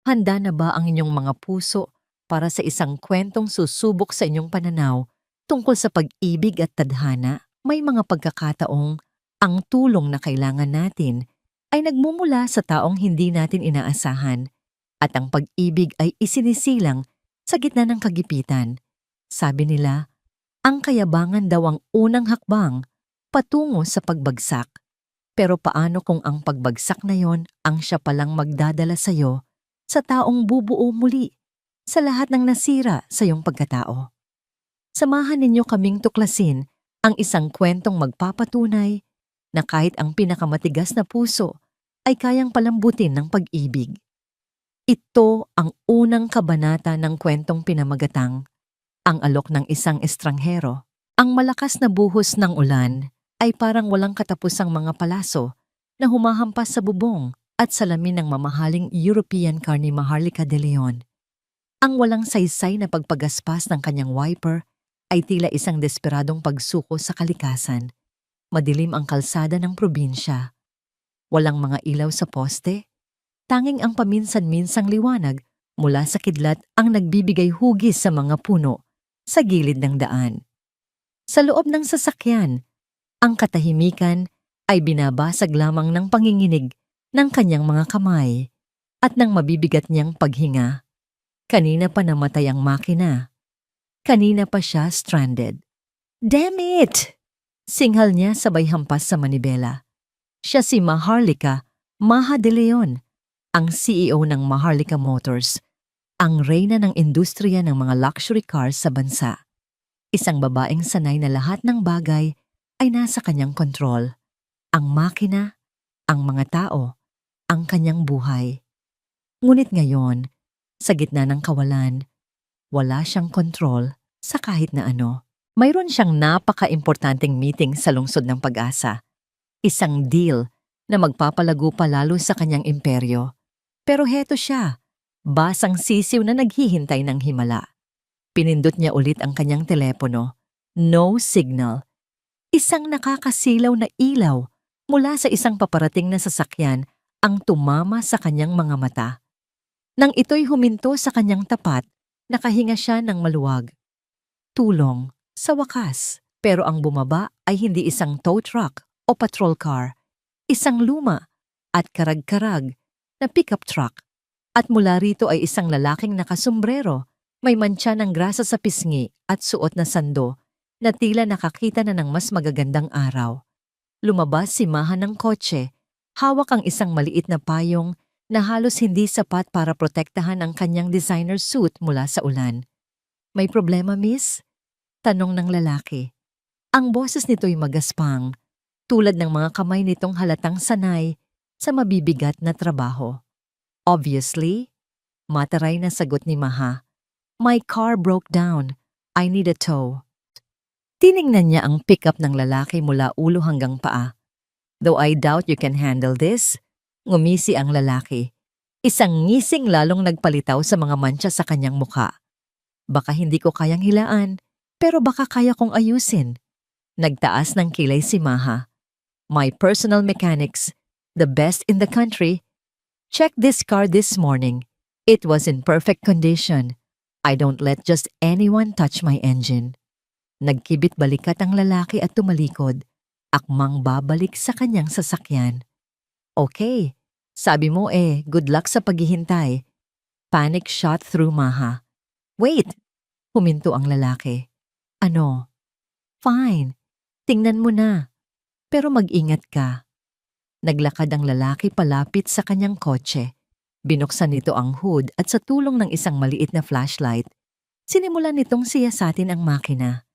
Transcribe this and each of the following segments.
Handa na ba ang inyong mga puso para sa isang kwentong susubok sa inyong pananaw tungkol sa pag-ibig at tadhana? May mga pagkakataong ang tulong na kailangan natin ay nagmumula sa taong hindi natin inaasahan at ang pag-ibig ay isinisilang sa gitna ng kagipitan. Sabi nila, ang kayabangan daw ang unang hakbang patungo sa pagbagsak. Pero paano kung ang pagbagsak na yon ang siya palang magdadala sa'yo sa taong bubuo muli sa lahat ng nasira sa iyong pagkatao? Samahan ninyo kaming tuklasin ang isang kwentong magpapatunay na kahit ang pinakamatigas na puso ay kayang palambutin ng pag-ibig. Ito ang unang kabanata ng kwentong pinamagatang ang alok ng isang estranghero. Ang malakas na buhos ng ulan ay parang walang katapusang mga palaso na humahampas sa bubong at salamin ng mamahaling European car ni Maharlika de Leon. Ang walang saysay na pagpagaspas ng kanyang wiper ay tila isang desperadong pagsuko sa kalikasan. Madilim ang kalsada ng probinsya. Walang mga ilaw sa poste. Tanging ang paminsan-minsang liwanag mula sa kidlat ang nagbibigay hugis sa mga puno sa gilid ng daan. Sa loob ng sasakyan, ang katahimikan ay binabasag lamang ng panginginig ng kanyang mga kamay at ng mabibigat niyang paghinga. Kanina pa namatay ang makina. Kanina pa siya stranded. Damn it! Singhal niya sabay hampas sa manibela. Siya si Maharlika Maha de Leon, ang CEO ng Maharlika Motors, ang reyna ng industriya ng mga luxury cars sa bansa. Isang babaeng sanay na lahat ng bagay ay nasa kanyang kontrol. Ang makina, ang mga tao, ang kanyang buhay. Ngunit ngayon, sa gitna ng kawalan, wala siyang kontrol sa kahit na ano. Mayroon siyang napaka-importanteng meeting sa lungsod ng Pag-asa. Isang deal na magpapalago pa lalo sa kanyang imperyo. Pero heto siya, basang sisiw na naghihintay ng himala. Pinindot niya ulit ang kanyang telepono. No signal. Isang nakakasilaw na ilaw mula sa isang paparating na sasakyan ang tumama sa kanyang mga mata. Nang ito'y huminto sa kanyang tapat, nakahinga siya ng maluwag. Tulong, sa wakas. Pero ang bumaba ay hindi isang tow truck o patrol car. Isang luma at karag-karag na pickup truck. At mula rito ay isang lalaking nakasombrero, may mantsa ng grasa sa pisngi at suot na sando na tila nakakita na ng mas magagandang araw. Lumabas si Maha ng kotse, hawak ang isang maliit na payong na halos hindi sapat para protektahan ang kanyang designer suit mula sa ulan. May problema, miss? Tanong ng lalaki. Ang boses nito'y magaspang, tulad ng mga kamay nitong halatang sanay sa mabibigat na trabaho. Obviously, mataray na sagot ni Maha. My car broke down. I need a tow. Tiningnan niya ang pickup ng lalaki mula ulo hanggang paa. Though I doubt you can handle this, ngumisi ang lalaki. Isang ngising lalong nagpalitaw sa mga mantsa sa kanyang muka. Baka hindi ko kayang hilaan, pero baka kaya kong ayusin. Nagtaas ng kilay si Maha. My personal mechanics, the best in the country, checked this car this morning. It was in perfect condition. I don't let just anyone touch my engine. Nagkibit balikat ang lalaki at tumalikod, akmang babalik sa kanyang sasakyan. Okay, sabi mo good luck sa paghihintay. Panic shot through Maha. Wait! Huminto ang lalaki. Ano? Fine, tingnan mo na. Pero mag-ingat ka. Naglakad ang lalaki palapit sa kanyang kotse. Binuksan nito ang hood at sa tulong ng isang maliit na flashlight, sinimulan nitong siyasatin ang makina.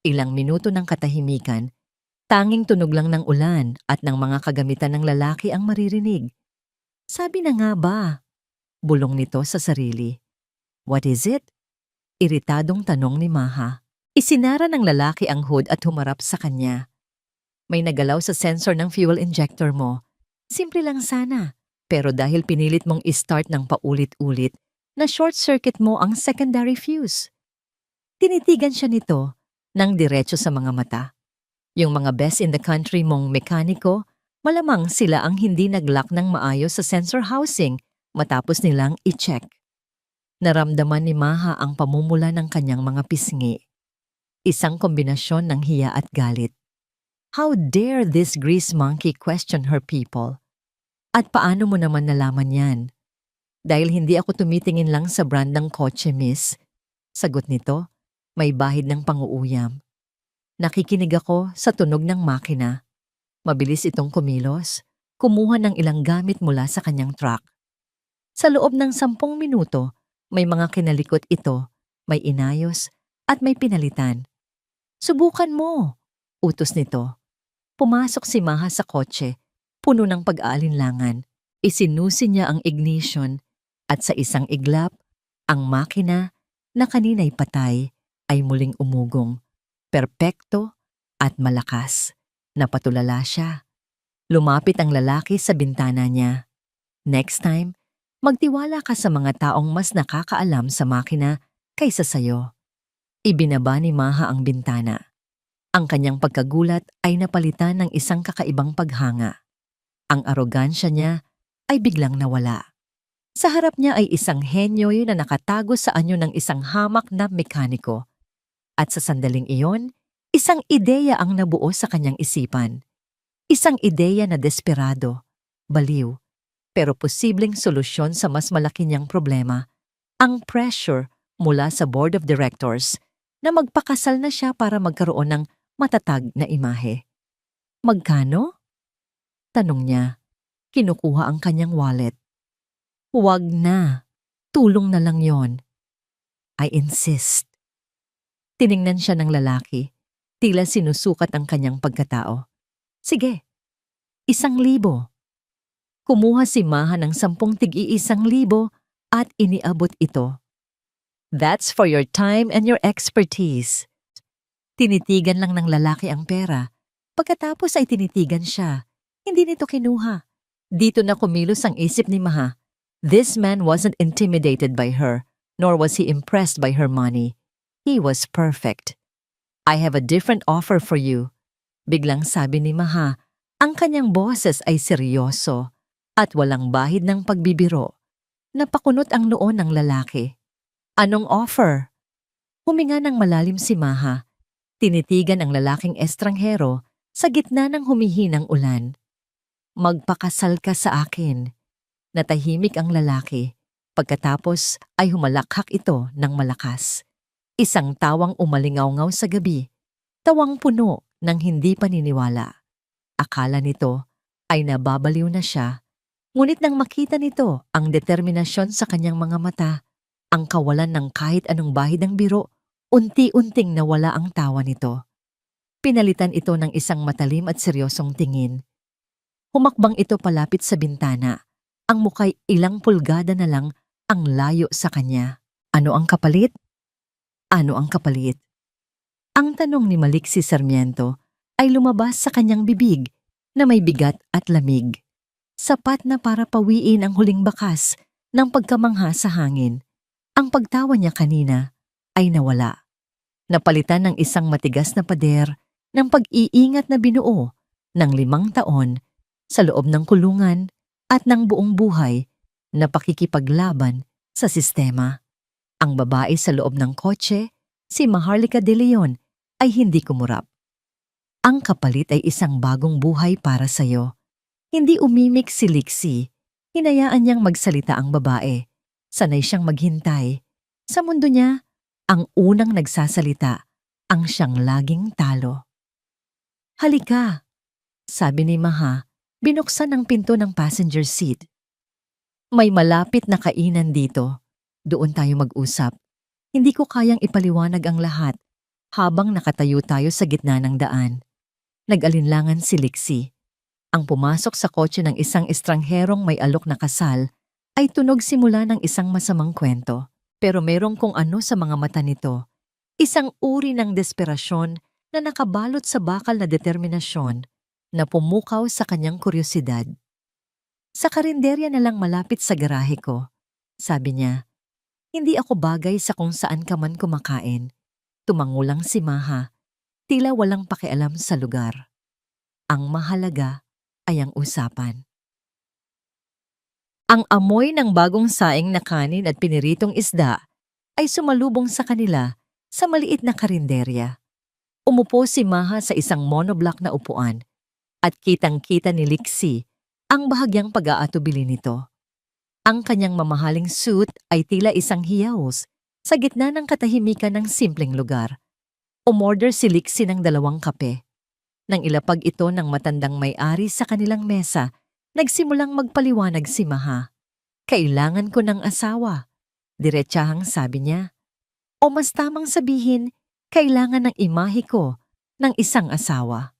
Ilang minuto ng katahimikan, tanging tunog lang ng ulan at ng mga kagamitan ng lalaki ang maririnig. Sabi na nga ba? Bulong nito sa sarili. What is it? Iritadong tanong ni Maha. Isinara ng lalaki ang hood at humarap sa kanya. May nagalaw sa sensor ng fuel injector mo. Simple lang sana. Pero dahil pinilit mong i-start ng paulit-ulit, na short circuit mo ang secondary fuse. Tinitigan siya nito nang diretso sa mga mata. Yung mga best in the country mong mekaniko, malamang sila ang hindi nag-lock ng maayos sa sensor housing Matapos nilang i-check, naramdaman ni Maha ang pamumula ng kanyang mga pisngi. Isang kombinasyon ng hiya at galit. How dare this grease monkey question her people? At paano mo naman nalaman yan? Dahil hindi ako tumitingin lang sa brand ng kotse, miss. Sagot nito, may bahid ng panguuyam. Nakikinig ako sa tunog ng makina. Mabilis itong kumilos, kumuha ng ilang gamit mula sa kanyang truck. Sa loob ng 10 minuto, may mga kinalikot ito, may inayos, at may pinalitan. Subukan mo, utos nito. Pumasok si Maha sa kotse, puno ng pag-aalinlangan. Isinusi niya ang ignition at sa isang iglap, ang makina na kanina'y patay ay muling umugong. Perpekto at malakas. Napatulala siya. Lumapit ang lalaki sa bintana niya. Next time, magtiwala ka sa mga taong mas nakakaalam sa makina kaysa sayo. Ibinaba ni Maha ang bintana. Ang kanyang pagkagulat ay napalitan ng isang kakaibang paghanga. Ang arogansya niya ay biglang nawala. Sa harap niya ay isang henyo na nakatago sa anyo ng isang hamak na mekaniko. At sa sandaling iyon, isang ideya ang nabuo sa kanyang isipan. Isang ideya na desperado, baliw, pero posibleng solusyon sa mas malaki niyang problema. Ang pressure mula sa board of directors na magpakasal na siya para magkaroon ng matatag na imahe. Magkano? Tanong niya. Kinukuha ang kanyang wallet. Huwag na. Tulong na lang yon. I insist. Tiningnan siya ng lalaki. Tila sinusukat ang kanyang pagkatao. Sige, 1,000. Kumuha si Maha ng 10 tig-1,000 at iniabot ito. That's for your time and your expertise. Tinitigan lang ng lalaki ang pera. Pagkatapos ay tinitigan siya. Hindi nito kinuha. Dito na kumilos ang isip ni Maha. This man wasn't intimidated by her, nor was he impressed by her money. He was perfect. I have a different offer for you. Biglang sabi ni Maha, ang kanyang boses ay seryoso at walang bahid ng pagbibiro. Napakunot ang noo ng lalaki. Anong offer? Huminga ng malalim si Maha. Tinitigan ang lalaking estranghero sa gitna ng humihinang ulan. Magpakasal ka sa akin. Natahimik ang lalaki. Pagkatapos ay humalakhak ito ng malakas. Isang tawang umalingaw-ngaw sa gabi. Tawang puno ng hindi paniniwala. Akala nito ay nababaliw na siya. Ngunit nang makita nito ang determinasyon sa kanyang mga mata, ang kawalan ng kahit anong bahid ng biro, unti-unting nawala ang tawa nito. Pinalitan ito ng isang matalim at seryosong tingin. Humakbang ito palapit sa bintana. Ang muka'y ilang pulgada na lang ang layo sa kanya. Ano ang kapalit? Ano ang kapalit? Ang tanong ni Maliksi Sarmiento ay lumabas sa kanyang bibig na may bigat at lamig. Sapat na para pawiin ang huling bakas ng pagkamangha sa hangin. Ang pagtawa niya kanina ay nawala. Napalitan ng isang matigas na pader ng pag-iingat na binuo ng 5 taon sa loob ng kulungan at ng buong buhay na pakikipaglaban sa sistema. Ang babae sa loob ng kotse, si Maharlika De Leon, ay hindi kumurap. Ang kapalit ay isang bagong buhay para sa'yo. Hindi umimik si Liksi. Hinayaan niyang magsalita ang babae. Sanay siyang maghintay. Sa mundo niya, ang unang nagsasalita, ang siyang laging talo. Halika, sabi ni Maha, binuksan ang pinto ng passenger seat. May malapit na kainan dito. Doon tayo mag-usap. Hindi ko kayang ipaliwanag ang lahat habang nakatayo tayo sa gitna ng daan. Nag-alinlangan si Liksi. Ang pumasok sa kotse ng isang estrangherong may alok na kasal ay tunog simula ng isang masamang kwento. Pero merong kung ano sa mga mata nito. Isang uri ng desperasyon na nakabalot sa bakal na determinasyon na pumukaw sa kanyang kuryosidad. Sa karinderya na lang malapit sa garahe ko, sabi niya, hindi ako bagay sa kung saan ka man kumakain. Tumangulang si Maha, tila walang pakialam sa lugar. Ang mahalaga ay ang usapan. Ang amoy ng bagong saing na kanin at piniritong isda ay sumalubong sa kanila sa maliit na karinderya. Umupo si Maha sa isang monoblock na upuan at kitang-kita ni Lixie ang bahagyang pag-aatubili nito. Ang kanyang mamahaling suit ay tila isang hiyaos sa gitna ng katahimikan ng simpleng lugar. Umorder si Lixie ng 2 kape. Nang ilapag ito ng matandang may-ari sa kanilang mesa, nagsimulang magpaliwanag si Maha. Kailangan ko ng asawa. Diretsahang sabi niya. O mas tamang sabihin, kailangan ng imahe ko ng isang asawa.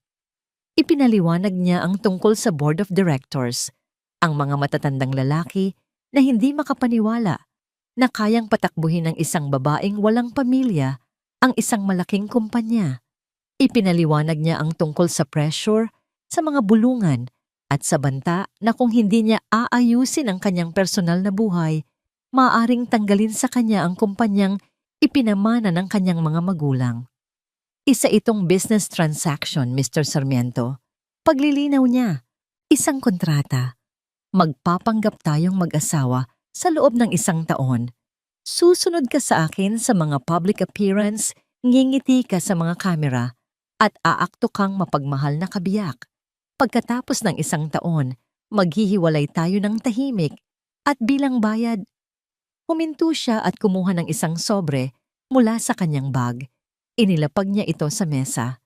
Ipinaliwanag niya ang tungkol sa board of directors, ang mga matatandang lalaki na hindi makapaniwala na kayang patakbuhin ng isang babaeng walang pamilya ang isang malaking kumpanya. Ipinaliwanag niya ang tungkol sa pressure, sa mga bulungan, at sa banta na kung hindi niya aayusin ang kanyang personal na buhay, maaaring tanggalin sa kanya ang kumpanyang ipinamana ng kanyang mga magulang. Isa itong business transaction, Mr. Sarmiento. Paglilinaw niya, isang kontrata. Magpapanggap tayong mag-asawa sa loob ng 1 taon. Susunod ka sa akin sa mga public appearance, ngingiti ka sa mga kamera, at aakto kang mapagmahal na kabiyak. Pagkatapos ng 1 taon, maghihiwalay tayo ng tahimik at bilang bayad. Huminto siya at kumuha ng isang sobre mula sa kanyang bag. Inilapag niya ito sa mesa.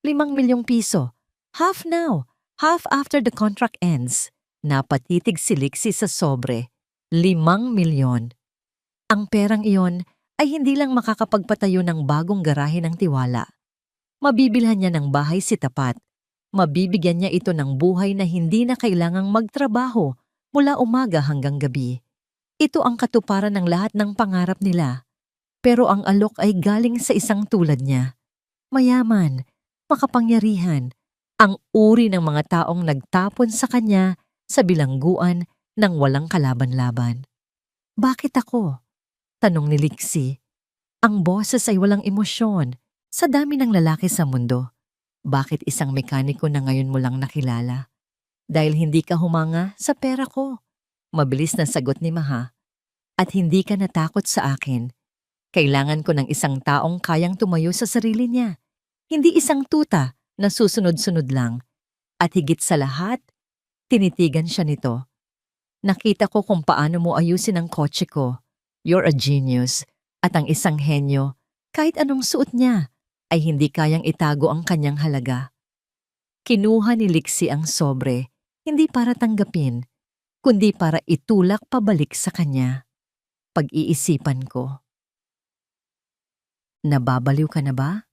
5 milyong piso. Half now, half after the contract ends. Napatitig si Lixie sa sobre. 5 milyon. Ang perang iyon ay hindi lang makakapagpatayo ng bagong garahe ng Tiwala. Mabibilhan niya ng bahay si Tapat. Mabibigyan niya ito ng buhay na hindi na kailangang magtrabaho mula umaga hanggang gabi. Ito ang katuparan ng lahat ng pangarap nila. Pero ang alok ay galing sa isang tulad niya. Mayaman, makapangyarihan, ang uri ng mga taong nagtapon sa kanya sa bilangguan ng walang kalaban-laban. Bakit ako? Tanong ni Lixie. Ang boses ay walang emosyon sa dami ng lalaki sa mundo. Bakit isang mekaniko na ngayon mo lang nakilala? Dahil hindi ka humanga sa pera ko. Mabilis na sagot ni Maha. At hindi ka natakot sa akin. Kailangan ko ng isang taong kayang tumayo sa sarili niya. Hindi isang tuta na susunod-sunod lang. At higit sa lahat, tinitigan siya nito. Nakita ko kung paano mo ayusin ang kotse ko. You're a genius. At ang isang henyo, kahit anong suot niya, ay hindi kayang itago ang kanyang halaga. Kinuha ni Lixie ang sobre, hindi para tanggapin, kundi para itulak pabalik sa kanya. Pag-iisipan ko. Nababaliw ka na ba?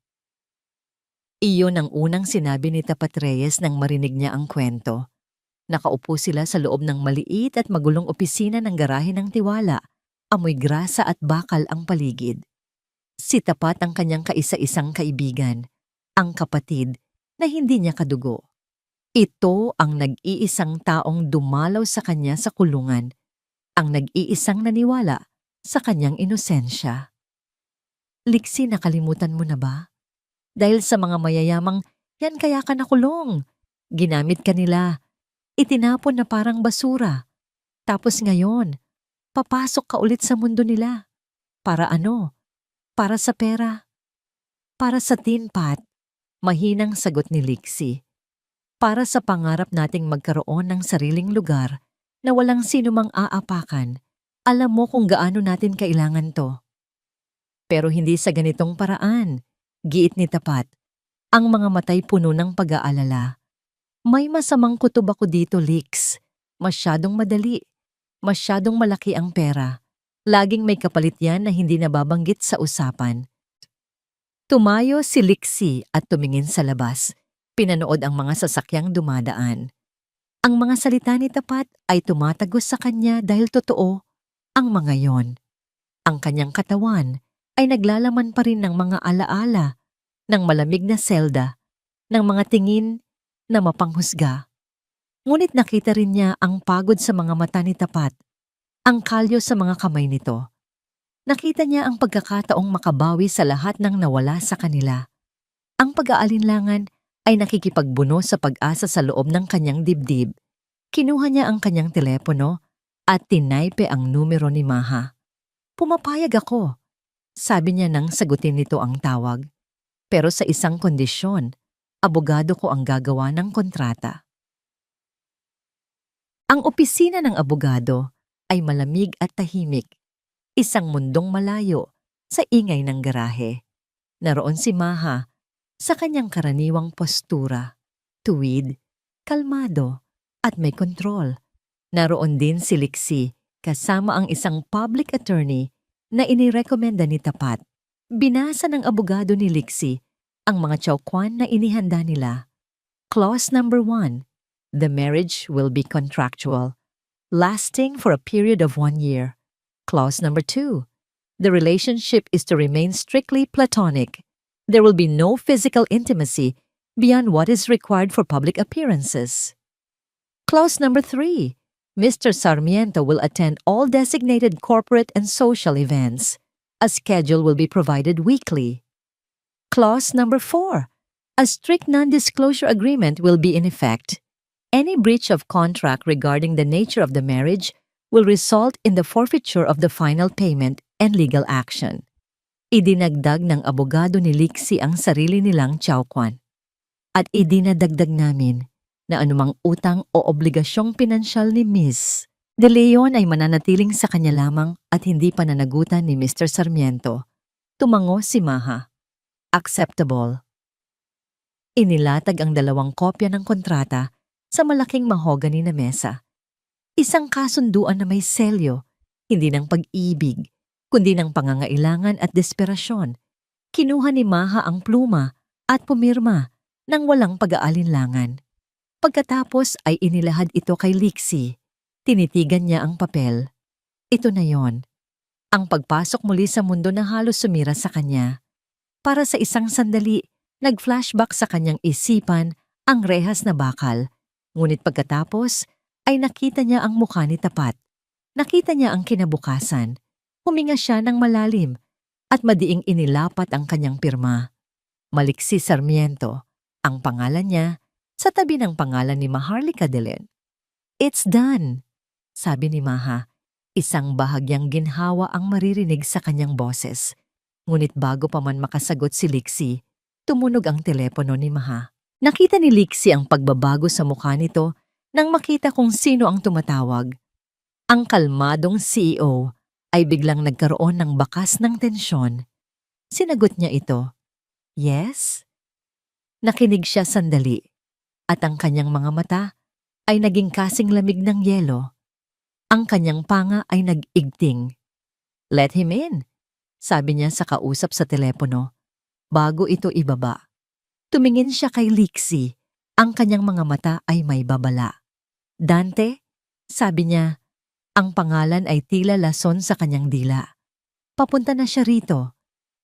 Iyon ang unang sinabi ni Tapat Reyes nang marinig niya ang kwento. Nakaupo sila sa loob ng maliit at magulong opisina ng garahe ng Tiwala. Amoy grasa at bakal ang paligid. Si Tapat ang kanyang kaisa-isang kaibigan, ang kapatid na hindi niya kadugo. Ito ang nag-iisang taong dumalaw sa kanya sa kulungan, ang nag-iisang naniwala sa kanyang inosensya. Lixie, nakalimutan mo na ba? Dahil sa mga mayayamang, yan kaya ka nakulong. Ginamit ka nila. Itinapon na parang basura. Tapos ngayon, papasok ka ulit sa mundo nila. Para ano? Para sa pera. Para sa tin pot. Mahinang sagot ni Lixie. Para sa pangarap nating magkaroon ng sariling lugar na walang sinumang aapakan, alam mo kung gaano natin kailangan to. Pero hindi sa ganitong paraan, giit ni Tapat. Ang mga matay puno ng pag-aalala. May masamang kutob ako dito, Lix. Masyadong madali. Masyadong malaki ang pera. Laging may kapalit yan na hindi nababanggit sa usapan. Tumayo si Lixie at tumingin sa labas. Pinanood ang mga sasakyang dumadaan. Ang mga salita ni Tapat ay tumatagos sa kanya dahil totoo ang mga yon. Ang kanyang katawan ay naglalaman pa rin ng mga alaala, ng malamig na selda, ng mga tingin na mapanghusga. Ngunit nakita rin niya ang pagod sa mga mata ni Tapat, ang kalyo sa mga kamay nito. Nakita niya ang pagkakataong makabawi sa lahat ng nawala sa kanila. Ang pag-aalinlangan ay nakikipagbuno sa pag-asa sa loob ng kanyang dibdib. Kinuha niya ang kanyang telepono at tinaype ang numero ni Maha. Pumapayag ako, sabi niya nang sagutin nito ang tawag. Pero sa isang kondisyon, abogado ko ang gagawa ng kontrata. Ang opisina ng abogado ay malamig at tahimik, isang mundong malayo sa ingay ng garahe. Naroon si Maha sa kanyang karaniwang postura, tuwid, kalmado at may kontrol. Naroon din si Lixie kasama ang isang public attorney na inirekomenda ni Tapat. Binasa ng abogado ni Lixie ang mga tsaukwan na inihanda nila. Clause number 1. The marriage will be contractual, lasting for a period of 1 year. Clause number 2. The relationship is to remain strictly platonic. There will be no physical intimacy beyond what is required for public appearances. Clause number 3. Mr. Sarmiento will attend all designated corporate and social events. A schedule will be provided weekly. Clause number 4. A strict non-disclosure agreement will be in effect. Any breach of contract regarding the nature of the marriage will result in the forfeiture of the final payment and legal action. Idinagdag ng abogado ni Lixie ang sarili nilang tsaukwan. At idinadagdag namin na anumang utang o obligasyong pinansyal ni Ms. De Leon ay mananatiling sa kanya lamang at hindi pananagutan ni Mr. Sarmiento. Tumango si Maha. Acceptable. Inilatag ang 2 kopya ng kontrata sa malaking mahogany na mesa. Isang kasunduan na may selyo, hindi ng pag-ibig, kundi ng pangangailangan at desperasyon. Kinuha ni Maha ang pluma at pumirma nang walang pag-aalinlangan. Pagkatapos ay inilahad ito kay Lixie. Tinitigan niya ang papel. Ito na yon. Ang pagpasok muli sa mundo na halos sumira sa kanya. Para sa isang sandali, nag-flashback sa kanyang isipan ang rehas na bakal. Ngunit pagkatapos ay nakita niya ang mukha ni Tapat. Nakita niya ang kinabukasan. Huminga siya ng malalim at madiing inilapat ang kanyang pirma. Maliksi Sarmiento, ang pangalan niya, sa tabi ng pangalan ni Maharlika de Leon. It's done, sabi ni Maha. Isang bahagyang ginhawa ang maririnig sa kanyang boses. Ngunit bago pa man makasagot si Lixie, tumunog ang telepono ni Maha. Nakita ni Lixie ang pagbabago sa mukha nito nang makita kung sino ang tumatawag. Ang kalmadong CEO ay biglang nagkaroon ng bakas ng tensyon. Sinagot niya ito. Yes? Nakinig siya sandali. At ang kanyang mga mata ay naging kasing lamig ng yelo. Ang kanyang panga ay nag-igting. Let him in, sabi niya sa kausap sa telepono, bago ito ibaba. Tumingin siya kay Lixie, ang kanyang mga mata ay may babala. Dante, sabi niya, ang pangalan ay tila lason sa kanyang dila. Papunta na siya rito.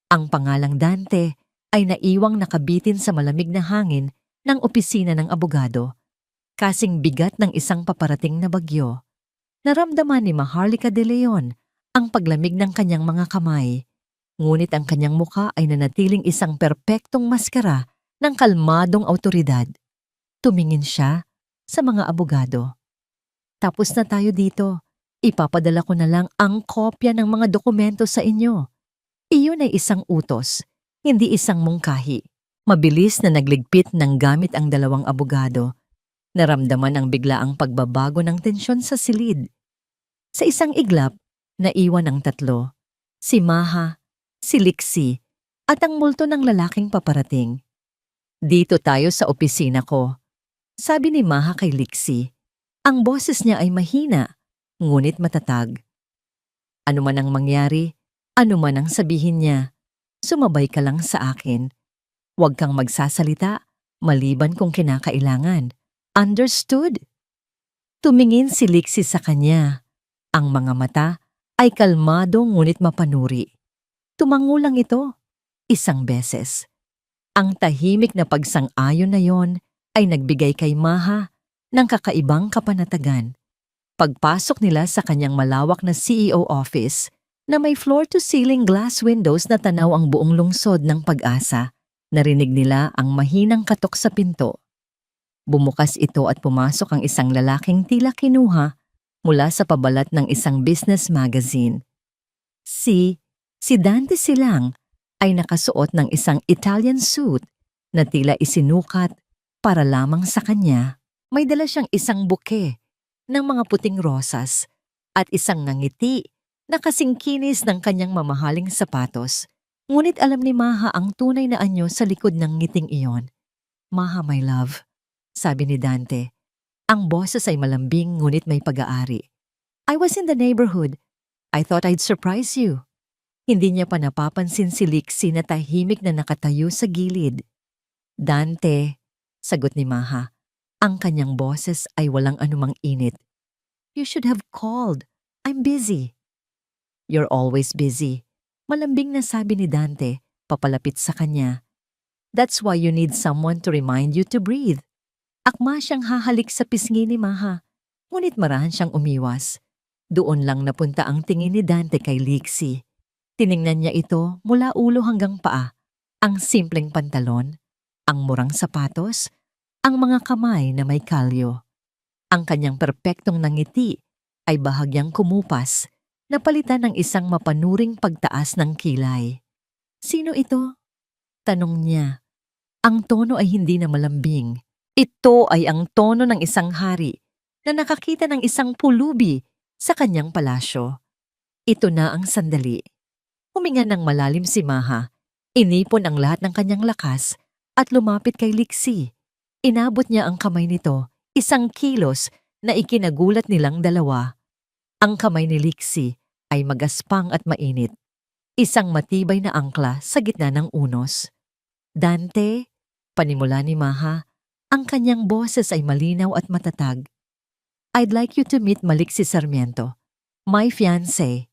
Ang pangalang Dante ay naiwang nakabitin sa malamig na hangin ng opisina ng abogado, kasing bigat ng isang paparating na bagyo. Naramdaman ni Maharlika de Leon ang paglamig ng kanyang mga kamay, ngunit ang kanyang mukha ay nanatiling isang perpektong maskara ng kalmadong awtoridad. Tumingin siya sa mga abogado. Tapos na tayo dito. Ipapadala ko na lang ang kopya ng mga dokumento sa inyo. Iyon ay isang utos, hindi isang mungkahi. Mabilis na nagligpit ng gamit ang 2 abogado. Naramdaman ang biglaang pagbabago ng tensyon sa silid. Sa isang iglap, naiwan ang 3. Si Maha, si Lixie, at ang multo ng lalaking paparating. Dito tayo sa opisina ko, sabi ni Maha kay Lixie. Ang boses niya ay mahina, ngunit matatag. Ano man ang mangyari, ano man ang sabihin niya, sumabay ka lang sa akin. Huwag kang magsasalita, maliban kung kinakailangan. Understood? Tumingin si Lixie sa kanya. Ang mga mata ay kalmado ngunit mapanuri. Tumango lang ito, 1 beses. Ang tahimik na pagsang-ayon na yon ay nagbigay kay Maha ng kakaibang kapanatagan. Pagpasok nila sa kanyang malawak na CEO office na may floor-to-ceiling glass windows na tanaw ang buong lungsod ng Pag-asa, narinig nila ang mahinang katok sa pinto. Bumukas ito at pumasok ang isang lalaking tila kinuha mula sa pabalat ng isang business magazine. Si, si Dante Silang ay nakasuot ng isang Italian suit na tila isinukat para lamang sa kanya. May dala siyang isang buke ng mga puting rosas at isang ngiti na kasing kinis ng kanyang mamahaling sapatos. Ngunit alam ni Maha ang tunay na anyo sa likod ng ngiting iyon. "Maha, my love," sabi ni Dante. Ang boses ay malambing ngunit may pag-aari. "I was in the neighborhood. I thought I'd surprise you." Hindi niya pa napapansin si Lixie na tahimik na nakatayo sa gilid. "Dante," sagot ni Maha. Ang kanyang boses ay walang anumang init. "You should have called. I'm busy." "You're always busy," malambing na sabi ni Dante, papalapit sa kanya. "That's why you need someone to remind you to breathe." Akma siyang hahalik sa pisngi ni Maha, ngunit marahan siyang umiwas. Doon lang napunta ang tingin ni Dante kay Lixie. Tiningnan niya ito mula ulo hanggang paa. Ang simpleng pantalon, ang murang sapatos, ang mga kamay na may kalyo. Ang kanyang perpektong nangiti ay bahagyang kumupas, napalitan ng isang mapanuring pagtaas ng kilay. "Sino ito?" tanong niya. Ang tono ay hindi na malambing. Ito ay ang tono ng isang hari na nakakita ng isang pulubi sa kanyang palasyo. Ito na ang sandali. Huminga ng malalim si Maha, inipon ang lahat ng kanyang lakas at lumapit kay Lixie. Inabot niya ang kamay nito, isang kilos na ikinagulat nilang dalawa. Ang kamay ni Lixie ay magaspang at mainit, isang matibay na angkla sa gitna ng unos. "Dante," panimula ni Maha, ang kanyang boses ay malinaw at matatag. "I'd like you to meet Maliksi Sarmiento, my fiancé."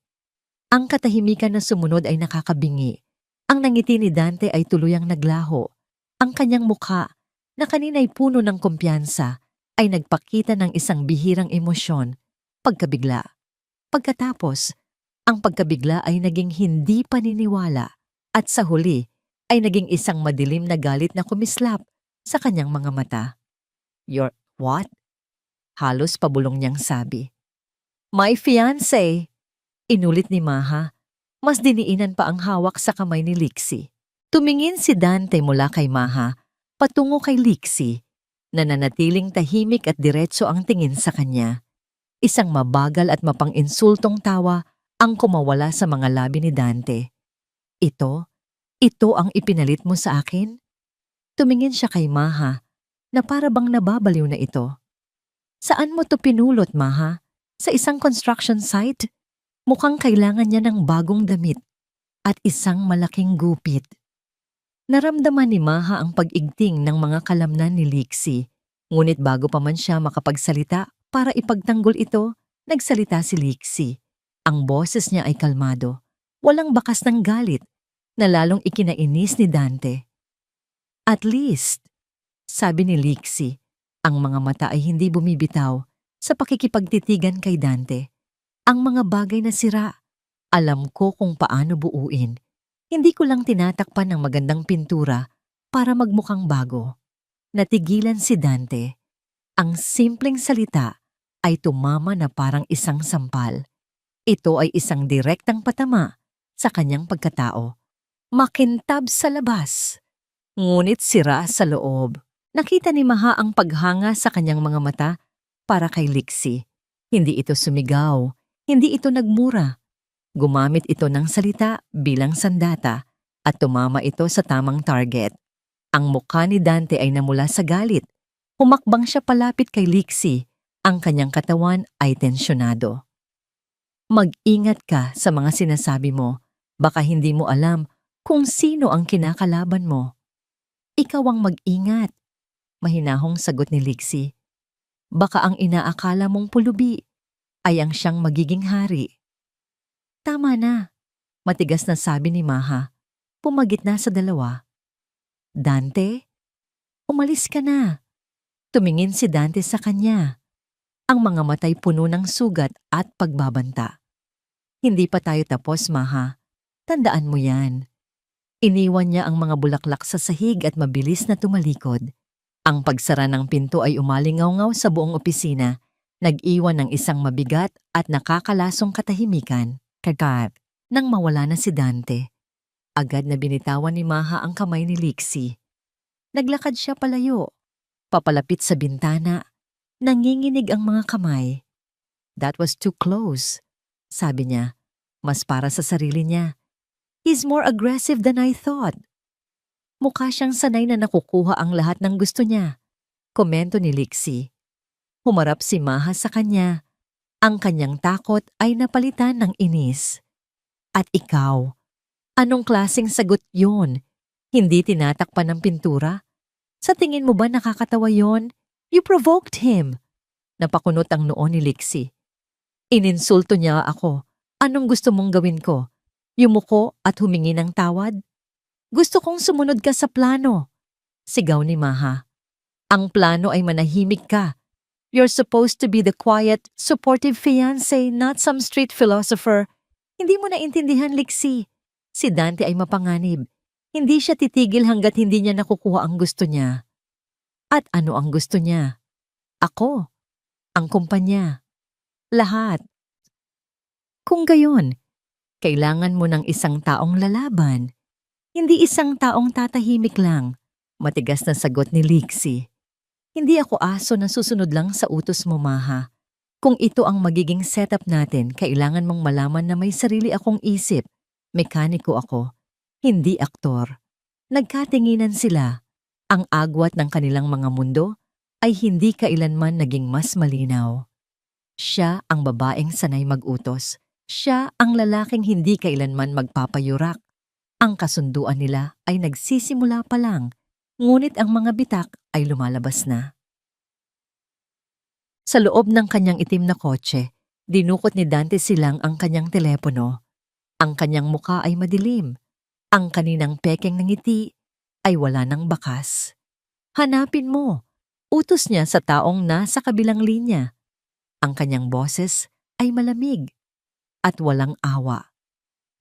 Ang katahimikan na sumunod ay nakakabingi. Ang nangiti ni Dante ay tuluyang naglaho. Ang kanyang mukha, na kanina'y puno ng kumpiyansa, ay nagpakita ng isang bihirang emosyon, pagkabigla. Pagkatapos, ang pagkabigla ay naging hindi paniniwala at sa huli ay naging isang madilim na galit na kumislap sa kanyang mga mata. "You're what?" halos pabulong niyang sabi. "My fiancé," inulit ni Maha. Mas diniinan pa ang hawak sa kamay ni Lixie. Tumingin si Dante mula kay Maha patungo kay Lixie, na nanatiling tahimik at diretso ang tingin sa kanya. Isang mabagal at mapang-insultong tawa ang kumawala sa mga labi ni Dante. Ito ang ipinalit mo sa akin?" Tumingin siya kay Maha na para bang nababaliw na ito. "Saan mo to pinulot, Maha? Sa isang construction site? Mukhang kailangan niya ng bagong damit at isang malaking gupit." Naramdaman ni Maha ang pag-igting ng mga kalamnan ni Lixie, ngunit bago pa man siya makapagsalita para ipagtanggol ito, nagsalita si Lixie. Ang boses niya ay kalmado, walang bakas ng galit, na lalong ikinainis ni Dante. "At least," sabi ni Lixie, ang mga mata ay hindi bumibitaw sa pakikipagtitigan kay Dante. "Ang mga bagay na sira, alam ko kung paano buuin. Hindi ko lang tinatakpan ng magandang pintura para magmukhang bago." Natigilan si Dante. Ang simpleng salita ay tumama na parang isang sampal. Ito ay isang direktang patama sa kanyang pagkatao. Makintab sa labas, ngunit sira sa loob. Nakita ni Maha ang paghanga sa kanyang mga mata para kay Lixie. Hindi ito sumigaw, hindi ito nagmura. Gumamit ito ng salita bilang sandata at tumama ito sa tamang target. Ang mukha ni Dante ay namula sa galit. Humakbang siya palapit kay Lixie. Ang kanyang katawan ay tensyonado. "Mag-ingat ka sa mga sinasabi mo. Baka hindi mo alam kung sino ang kinakalaban mo." "Ikaw ang mag-ingat," mahinahong sagot ni Lixie. "Baka ang inaakala mong pulubi ay ang siyang magiging hari." "Tama na," matigas na sabi ni Maha. Pumagitna sa dalawa. "Dante, umalis ka na." Tumingin si Dante sa kanya. Ang mga matay puno ng sugat at pagbabanta. "Hindi pa tayo tapos, Maha. Tandaan mo yan." Iniwan niya ang mga bulaklak sa sahig at mabilis na tumalikod. Ang pagsara ng pinto ay umalingaw-ngaw sa buong opisina Nag-iwan ng isang mabigat at nakakalasong katahimikan, kagat, nang mawala na si Dante. Agad na binitawan ni Maha ang kamay ni Lixie. Naglakad siya palayo, papalapit sa bintana. Nanginginig ang mga kamay. That was too close, sabi niya. Mas para sa sarili niya. He's more aggressive than I thought. Mukha siyang sanay na nakukuha ang lahat ng gusto niya. Komento ni Lixie. Humarap si Maha sa kanya. Ang kanyang takot ay napalitan ng inis. At ikaw, anong klaseng sagot yun? Hindi tinatakpan ng pintura? Sa tingin mo ba nakakatawa yon? You provoked him. Napakunot ang noo ni Lixie. Ininsulto niya ako. Anong gusto mong gawin ko? Yumuko at humingi ng tawad? Gusto kong sumunod ka sa plano. Sigaw ni Maha. Ang plano ay manahimik ka. You're supposed to be the quiet, supportive fiancé, not some street philosopher. Hindi mo naintindihan, Lixie. Si Dante ay mapanganib. Hindi siya titigil hanggat hindi niya nakukuha ang gusto niya. At ano ang gusto niya? Ako. Ang kumpanya. Lahat. Kung gayon, kailangan mo ng isang taong lalaban. Hindi isang taong tatahimik lang. Matigas na sagot ni Lixie. Hindi ako aso na susunod lang sa utos mo, Maha. Kung ito ang magiging setup natin, kailangan mong malaman na may sarili akong isip. Mekaniko ako. Hindi aktor. Nagkatinginan sila. Ang agwat ng kanilang mga mundo ay hindi kailanman naging mas malinaw. Siya ang babaeng sanay mag-utos. Siya ang lalaking hindi kailanman magpapayurak. Ang kasunduan nila ay nagsisimula pa lang, ngunit ang mga bitak ay lumalabas na. Sa loob ng kanyang itim na kotse, dinukot ni Dante Silang ang kanyang telepono. Ang kanyang muka ay madilim. Ang kaninang pekeng ng ngiti ay wala ng bakas. Hanapin mo. Utos niya sa taong nasa kabilang linya. Ang kanyang boses ay malamig at walang awa.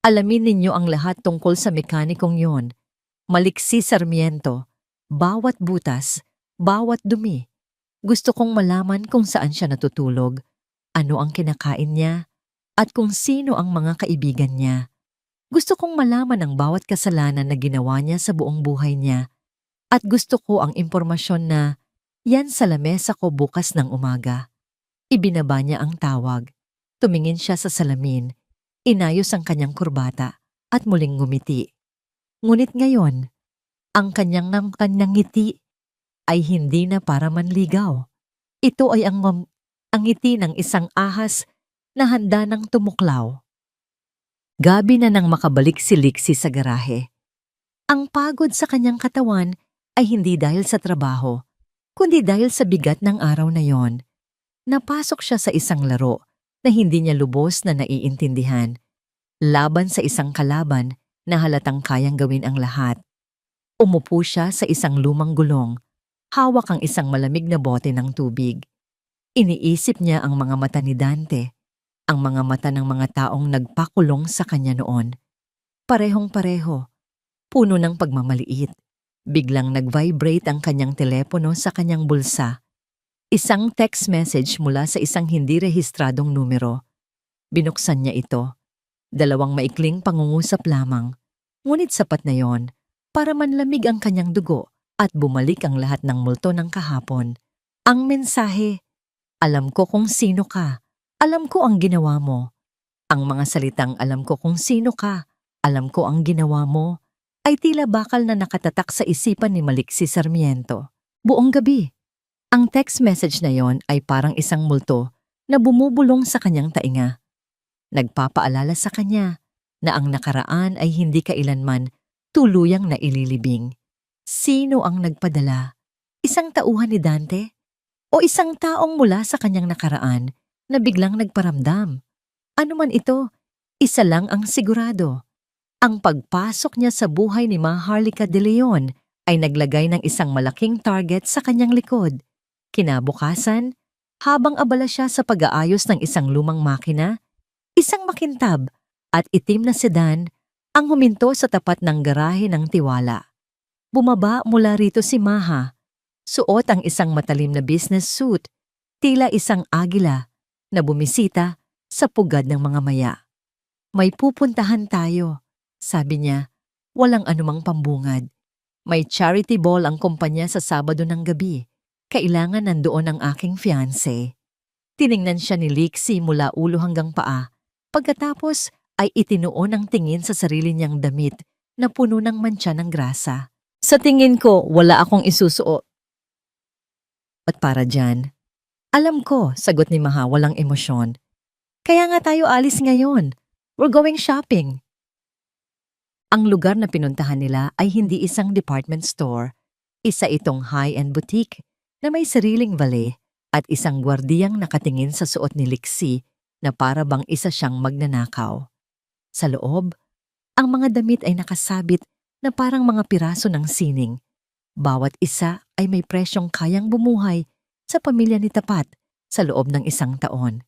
Alamin ninyo ang lahat tungkol sa mekanikong yon. Maliksi Sarmiento, bawat butas, bawat dumi. Gusto kong malaman kung saan siya natutulog, ano ang kinakain niya, at kung sino ang mga kaibigan niya. Gusto kong malaman ang bawat kasalanan na ginawa niya sa buong buhay niya. At gusto ko ang impormasyon na yan sa lamesa ko bukas ng umaga. Ibinaba niya ang tawag. Tumingin siya sa salamin. Inayos ang kanyang kurbata at muling ngumiti. Ngunit ngayon, ang kanyang ngiti ay hindi na para manligaw. Ito ay ang ngiti ng isang ahas na handa ng tumuklaw. Gabi na nang makabalik si Lixie sa garahe. Ang pagod sa kanyang katawan ay hindi dahil sa trabaho, kundi dahil sa bigat ng araw na yon. Napasok siya sa isang laro na hindi niya lubos na naiintindihan. Laban sa isang kalaban na halatang kayang gawin ang lahat. Umupo siya sa isang lumang gulong, hawak ang isang malamig na bote ng tubig. Iniisip niya ang mga mata ni Dante, ang mga mata ng mga taong nagpakulong sa kanya noon. Parehong-pareho, puno ng pagmamaliit. Biglang nag-vibrate ang kanyang telepono sa kanyang bulsa. Isang text message mula sa isang hindi rehistradong numero. Binuksan niya ito. 2 maikling pangungusap lamang. Ngunit sapat na yon para manlamig ang kanyang dugo at bumalik ang lahat ng multo ng kahapon. Ang mensahe, alam ko kung sino ka. Alam ko ang ginawa mo. Ang mga salitang alam ko kung sino ka, alam ko ang ginawa mo, ay tila bakal na nakatatak sa isipan ni Maliksi Sarmiento. Buong gabi. Ang text message na yon ay parang isang multo na bumubulong sa kanyang tainga. Nagpapaalala sa kanya na ang nakaraan ay hindi kailanman tuluyang naililibing. Sino ang nagpadala? Isang tauhan ni Dante? O isang taong mula sa kanyang nakaraan na biglang nagparamdam? Ano man ito, isa lang ang sigurado. Ang pagpasok niya sa buhay ni Maharlika de Leon ay naglagay ng isang malaking target sa kanyang likod. Kinabukasan, habang abala siya sa pag-aayos ng isang lumang makina, isang makintab at itim na sedan ang huminto sa tapat ng garahe ng Tiwala. Bumaba mula rito si Maha. Suot ang isang matalim na business suit. Tila isang agila na bumisita sa pugad ng mga maya. May pupuntahan tayo, sabi niya, walang anumang pambungad. May charity ball ang kumpanya sa Sabado ng gabi. Kailangan nandoon ang aking fiancé. Tiningnan siya ni Lixie mula ulo hanggang paa. Pagkatapos ay itinuon ang tingin sa sarili niyang damit na puno ng mantsa ng grasa. Sa tingin ko, wala akong isusuot. At para dyan, alam ko, sagot ni Maha walang emosyon. Kaya nga tayo alis ngayon. We're going shopping. Ang lugar na pinuntahan nila ay hindi isang department store. Isa itong high-end boutique na may sariling valet at isang gwardiyang nakatingin sa suot ni Lixie na para bang isa siyang magnanakaw. Sa loob, ang mga damit ay nakasabit na parang mga piraso ng sining. Bawat isa ay may presyong kayang bumuhay sa pamilya ni Tapat sa loob ng isang taon.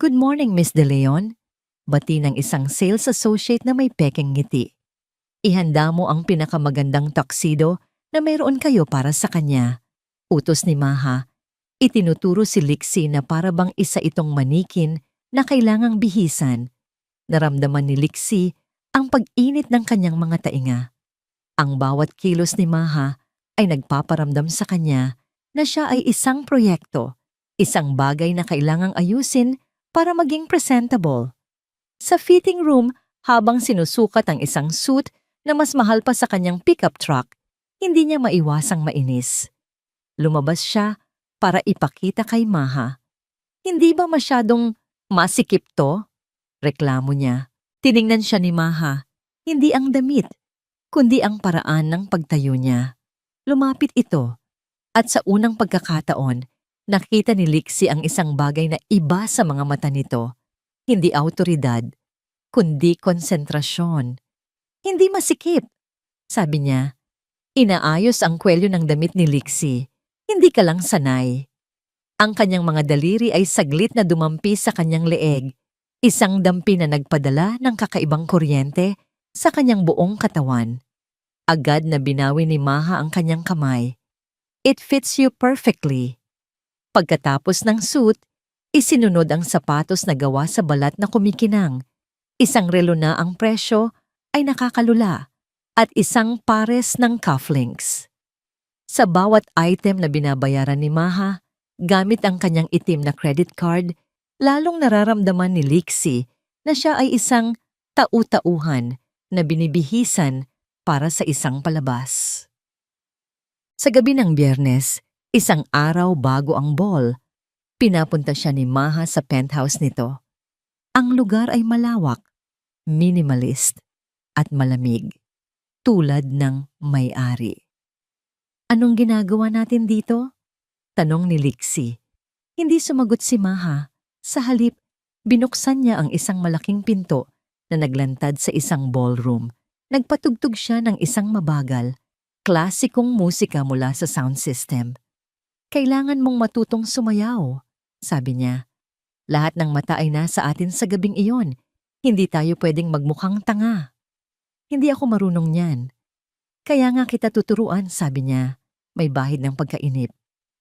Good morning, Miss De Leon. Bati ng isang sales associate na may pekeng ngiti. Ihanda mo ang pinakamagandang tuxedo na mayroon kayo para sa kanya. Utos ni Maha. Itinuturo si Lixie na para bang isa itong manikin na kailangang bihisan. Naramdaman ni Lixie ang pag-init ng kanyang mga tainga. Ang bawat kilos ni Maha ay nagpaparamdam sa kanya na siya ay isang proyekto, isang bagay na kailangang ayusin para maging presentable. Sa fitting room, habang sinusukat ang isang suit na mas mahal pa sa kanyang pickup truck, hindi niya maiwasang mainis. Lumabas siya para ipakita kay Maha. Hindi ba masyadong masikip to? Reklamo niya. Tiningnan siya ni Maha. Hindi ang damit, kundi ang paraan ng pagtayo niya. Lumapit ito. At sa unang pagkakataon, nakita ni Lixie ang isang bagay na iba sa mga mata nito. Hindi awtoridad, kundi konsentrasyon. Hindi masikip, sabi niya. Inaayos ang kwelyo ng damit ni Lixie. Hindi ka lang sanay. Ang kanyang mga daliri ay saglit na dumampi sa kanyang leeg. Isang dampi na nagpadala ng kakaibang kuryente sa kanyang buong katawan. Agad na binawi ni Maha ang kanyang kamay. It fits you perfectly. Pagkatapos ng suit, isinunod ang sapatos na gawa sa balat na kumikinang. Isang relo na ang presyo ay nakakalula at isang pares ng cufflinks. Sa bawat item na binabayaran ni Maha, gamit ang kanyang itim na credit card, lalong nararamdaman ni Lixie na siya ay isang tau-tauhan na binibihisan para sa isang palabas. Sa gabi ng Biyernes, isang araw bago ang ball, pinapunta siya ni Maha sa penthouse nito. Ang lugar ay malawak, minimalist, at malamig, tulad ng may-ari. Anong ginagawa natin dito? Tanong ni Lixie. Hindi sumagot si Maha. Sa halip, binuksan niya ang isang malaking pinto na naglantad sa isang ballroom. Nagpatugtog siya ng isang mabagal, klasikong musika mula sa sound system. Kailangan mong matutong sumayaw, sabi niya. Lahat ng mata ay nasa atin sa gabing iyon. Hindi tayo pwedeng magmukhang tanga. Hindi ako marunong niyan. Kaya nga kita tuturuan, sabi niya. May bahid ng pagkainip.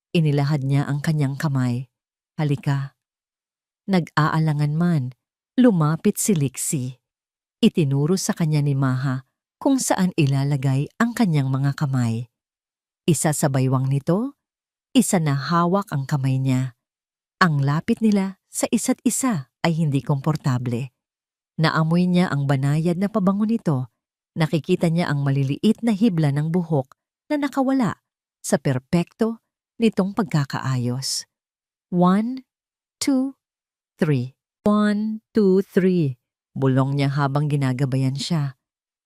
Inilahad niya ang kanyang kamay. Halika. Nag-aalangan man, lumapit si Lixie. Itinuro sa kanya ni Maha kung saan ilalagay ang kanyang mga kamay. Isa sa baywang nito, isa na hawak ang kamay niya. Ang lapit nila sa isa't isa ay hindi komportable. Naamoy niya ang banayad na pabango nito. Nakikita niya ang maliliit na hibla ng buhok na nakawala sa perpekto nitong pagkakaayos. 1, 2, 3. 1, 2, 3. Bulong niya habang ginagabayan siya.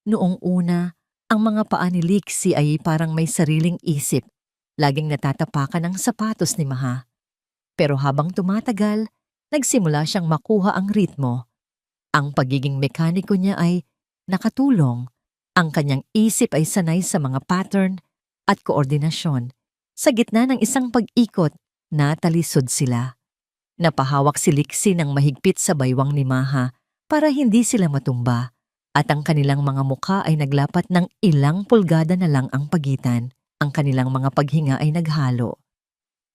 Noong una, ang mga paa ni Lixie ay parang may sariling isip. Laging natatapakan ang sapatos ni Maha. Pero habang tumatagal, nagsimula siyang makuha ang ritmo. Ang pagiging mekaniko niya ay nakatulong. Ang kanyang isip ay sanay sa mga pattern at koordinasyon. Sa gitna ng isang pag-ikot, natalisod sila. Napahawak si Lixie ng mahigpit sa baywang ni Maha para hindi sila matumba at ang kanilang mga mukha ay naglapat ng ilang pulgada na lang ang pagitan. Ang kanilang mga paghinga ay naghalo.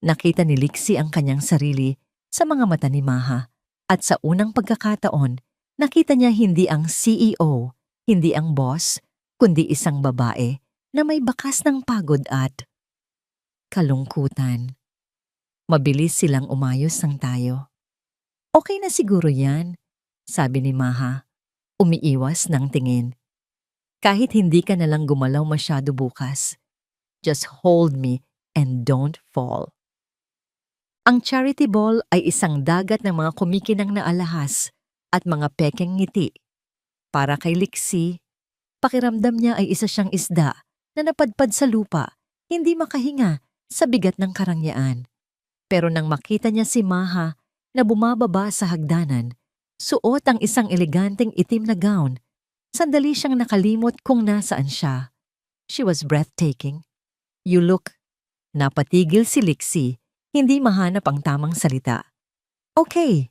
Nakita ni Lixie ang kanyang sarili sa mga mata ni Maha at sa unang pagkakataon, nakita niya hindi ang CEO, hindi ang boss, kundi isang babae na may bakas ng pagod at kalungkutan. Mabilis silang umayos ng tayo. Okay na siguro yan, sabi ni Maha, umiiwas ng tingin. Kahit hindi ka nalang gumalaw masyado bukas, just hold me and don't fall. Ang charity ball ay isang dagat ng mga kumikinang na alahas at mga pekeng ngiti. Para kay Lixie, pakiramdam niya ay isa siyang isda na napadpad sa lupa, hindi makahinga sa bigat ng karangyaan. Pero nang makita niya si Maha na bumababa sa hagdanan, suot ang isang eleganteng itim na gown, sandali siyang nakalimot kung nasaan siya. She was breathtaking. You look. Napatigil si Lixie, hindi mahanap ang tamang salita. Okay,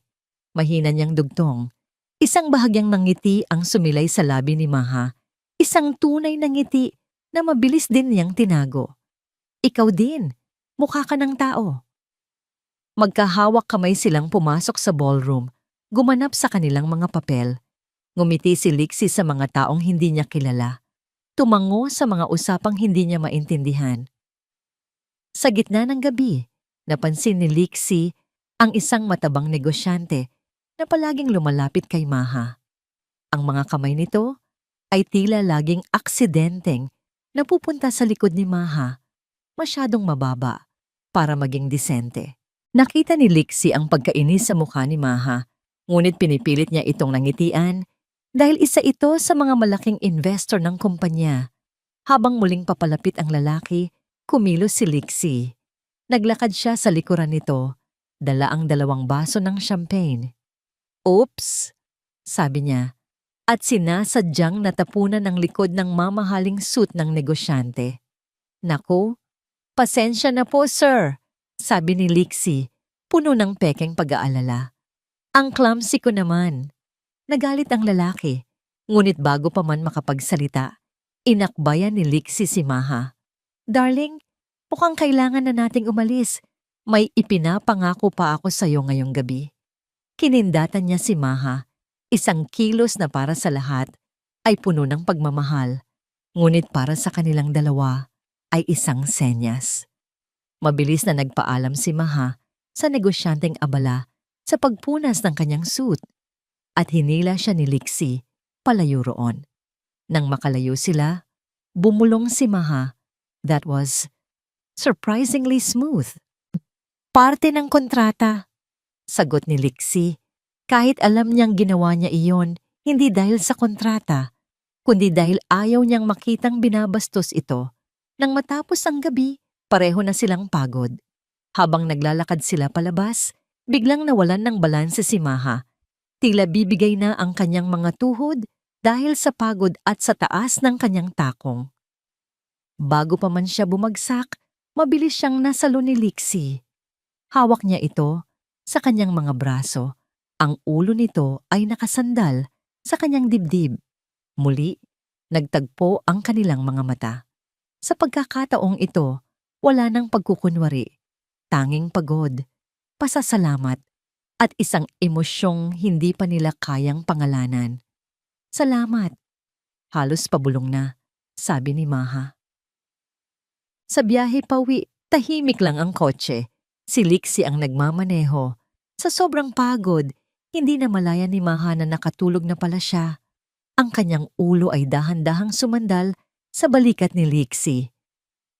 mahina niyang dugtong. Isang bahagyang ngiti ang sumilay sa labi ni Maha, isang tunay na ngiti na mabilis din niyang tinago. Ikaw din, mukha ka ng tao. Magkahawak kamay silang pumasok sa ballroom, gumanap sa kanilang mga papel. Ngumiti si Lixie sa mga taong hindi niya kilala. Tumango sa mga usapang hindi niya maintindihan. Sa gitna ng gabi, napansin ni Lixie ang isang matabang negosyante na palaging lumalapit kay Maha. Ang mga kamay nito ay tila laging aksidenteng napupunta sa likod ni Maha, masyadong mababa para maging disente. Nakita ni Lixie ang pagkainis sa mukha ni Maha, ngunit pinipilit niya itong nangitian dahil isa ito sa mga malaking investor ng kumpanya. Habang muling papalapit ang lalaki, kumilos si Lixie. Naglakad siya sa likuran nito, dala ang 2 baso ng champagne. Oops, sabi niya, at sinasadyang natapunan ng likod ng mamahaling suit ng negosyante. Naku, pasensya na po sir, sabi ni Lixie, puno ng pekeng pag-aalala. Ang clumsy ko naman. Nagalit ang lalaki, ngunit bago pa man makapagsalita, inakbayan ni Lixie si Maha. Darling, mukhang kailangan na nating umalis. May ipinapangako pa ako sa iyo ngayong gabi. Kinindatan niya si Maha, isang kilos na para sa lahat ay puno ng pagmamahal, ngunit para sa kanilang dalawa ay isang senyas. Mabilis na nagpaalam si Maha sa negosyanteng abala sa pagpunas ng kanyang suit at hinila siya ni Lixie palayo roon. Nang makalayo sila, bumulong si Maha. That was surprisingly smooth. Parte ng kontrata, sagot ni Lixie, kahit alam niyang ginawa niya iyon hindi dahil sa kontrata, kundi dahil ayaw niyang makitang binabastos ito. Nang matapos ang gabi, pareho na silang pagod. Habang naglalakad sila palabas, biglang nawalan ng balanse si Maha. Tila bibigay na ang kanyang mga tuhod dahil sa pagod at sa taas ng kanyang takong. Bago pa man siya bumagsak, mabilis siyang nasalo ni Lixie. Hawak niya ito sa kanyang mga braso. Ang ulo nito ay nakasandal sa kanyang dibdib. Muli, nagtagpo ang kanilang mga mata. Sa pagkakataong ito, wala nang pagkukunwari, tanging pagod, pasasalamat, at isang emosyong hindi pa nila kayang pangalanan. Salamat. Halos pabulong na, sabi ni Maha. Sa biyahe pauwi, tahimik lang ang kotse. Si Lixie ang nagmamaneho. Sa sobrang pagod, hindi na malaya ni Maha na nakatulog na pala siya. Ang kanyang ulo ay dahan-dahang sumandal sa balikat ni Lixie.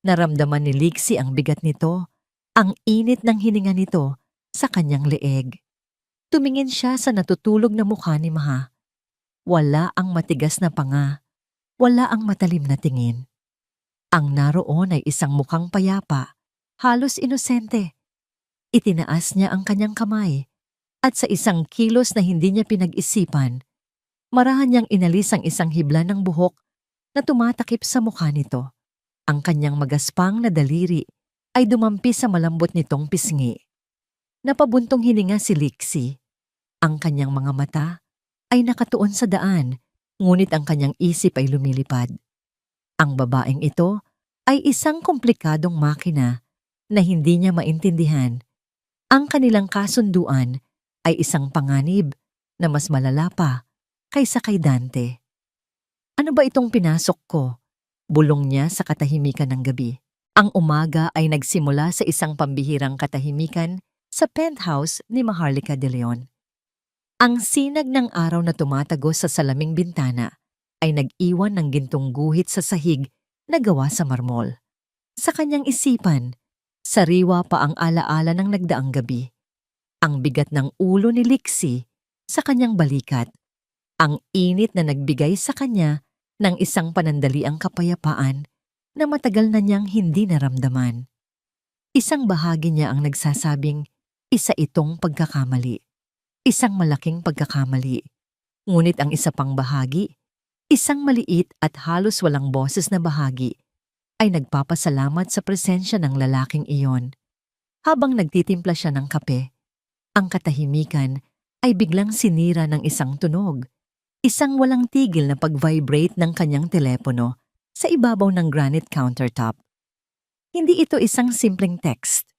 Naramdaman ni Lixie ang bigat nito, ang init ng hininga nito sa kanyang leeg. Tumingin siya sa natutulog na mukha ni Maha. Wala ang matigas na panga, wala ang matalim na tingin. Ang naroon ay isang mukhang payapa, halos inosente. Itinaas niya ang kanyang kamay, at sa isang kilos na hindi niya pinag-isipan, marahan niyang inalis ang isang hibla ng buhok na tumatakip sa mukha nito. Ang kanyang magaspang na daliri ay dumampi sa malambot nitong pisngi. Napabuntong hininga si Lixie. Ang kanyang mga mata ay nakatuon sa daan, ngunit ang kanyang isip ay lumilipad. Ang babaeng ito ay isang komplikadong makina na hindi niya maintindihan. Ang kanilang kasunduan ay isang panganib na mas malala pa kaysa kay Dante. Ano ba itong pinasok ko? Bulong niya sa katahimikan ng gabi. Ang umaga ay nagsimula sa isang pambihirang katahimikan sa penthouse ni Maharlika de Leon. Ang sinag ng araw na tumatagos sa salaming bintana ay nag-iwan ng gintong guhit sa sahig na gawa sa marmol. Sa kanyang isipan, sariwa pa ang alaala ng nagdaang gabi. Ang bigat ng ulo ni Lixie sa kanyang balikat. Ang init na nagbigay sa kanya ng isang panandaliang kapayapaan na matagal na niyang hindi naramdaman. Isang bahagi niya ang nagsasabing isa itong pagkakamali. Isang malaking pagkakamali. Ngunit ang isa pang bahagi, isang maliit at halos walang boses na bahagi, ay nagpapasalamat sa presensya ng lalaking iyon. Habang nagtitimpla siya ng kape, ang katahimikan ay biglang sinira ng isang tunog. Isang walang tigil na pag-vibrate ng kanyang telepono sa ibabaw ng granite countertop. Hindi ito isang simpleng text.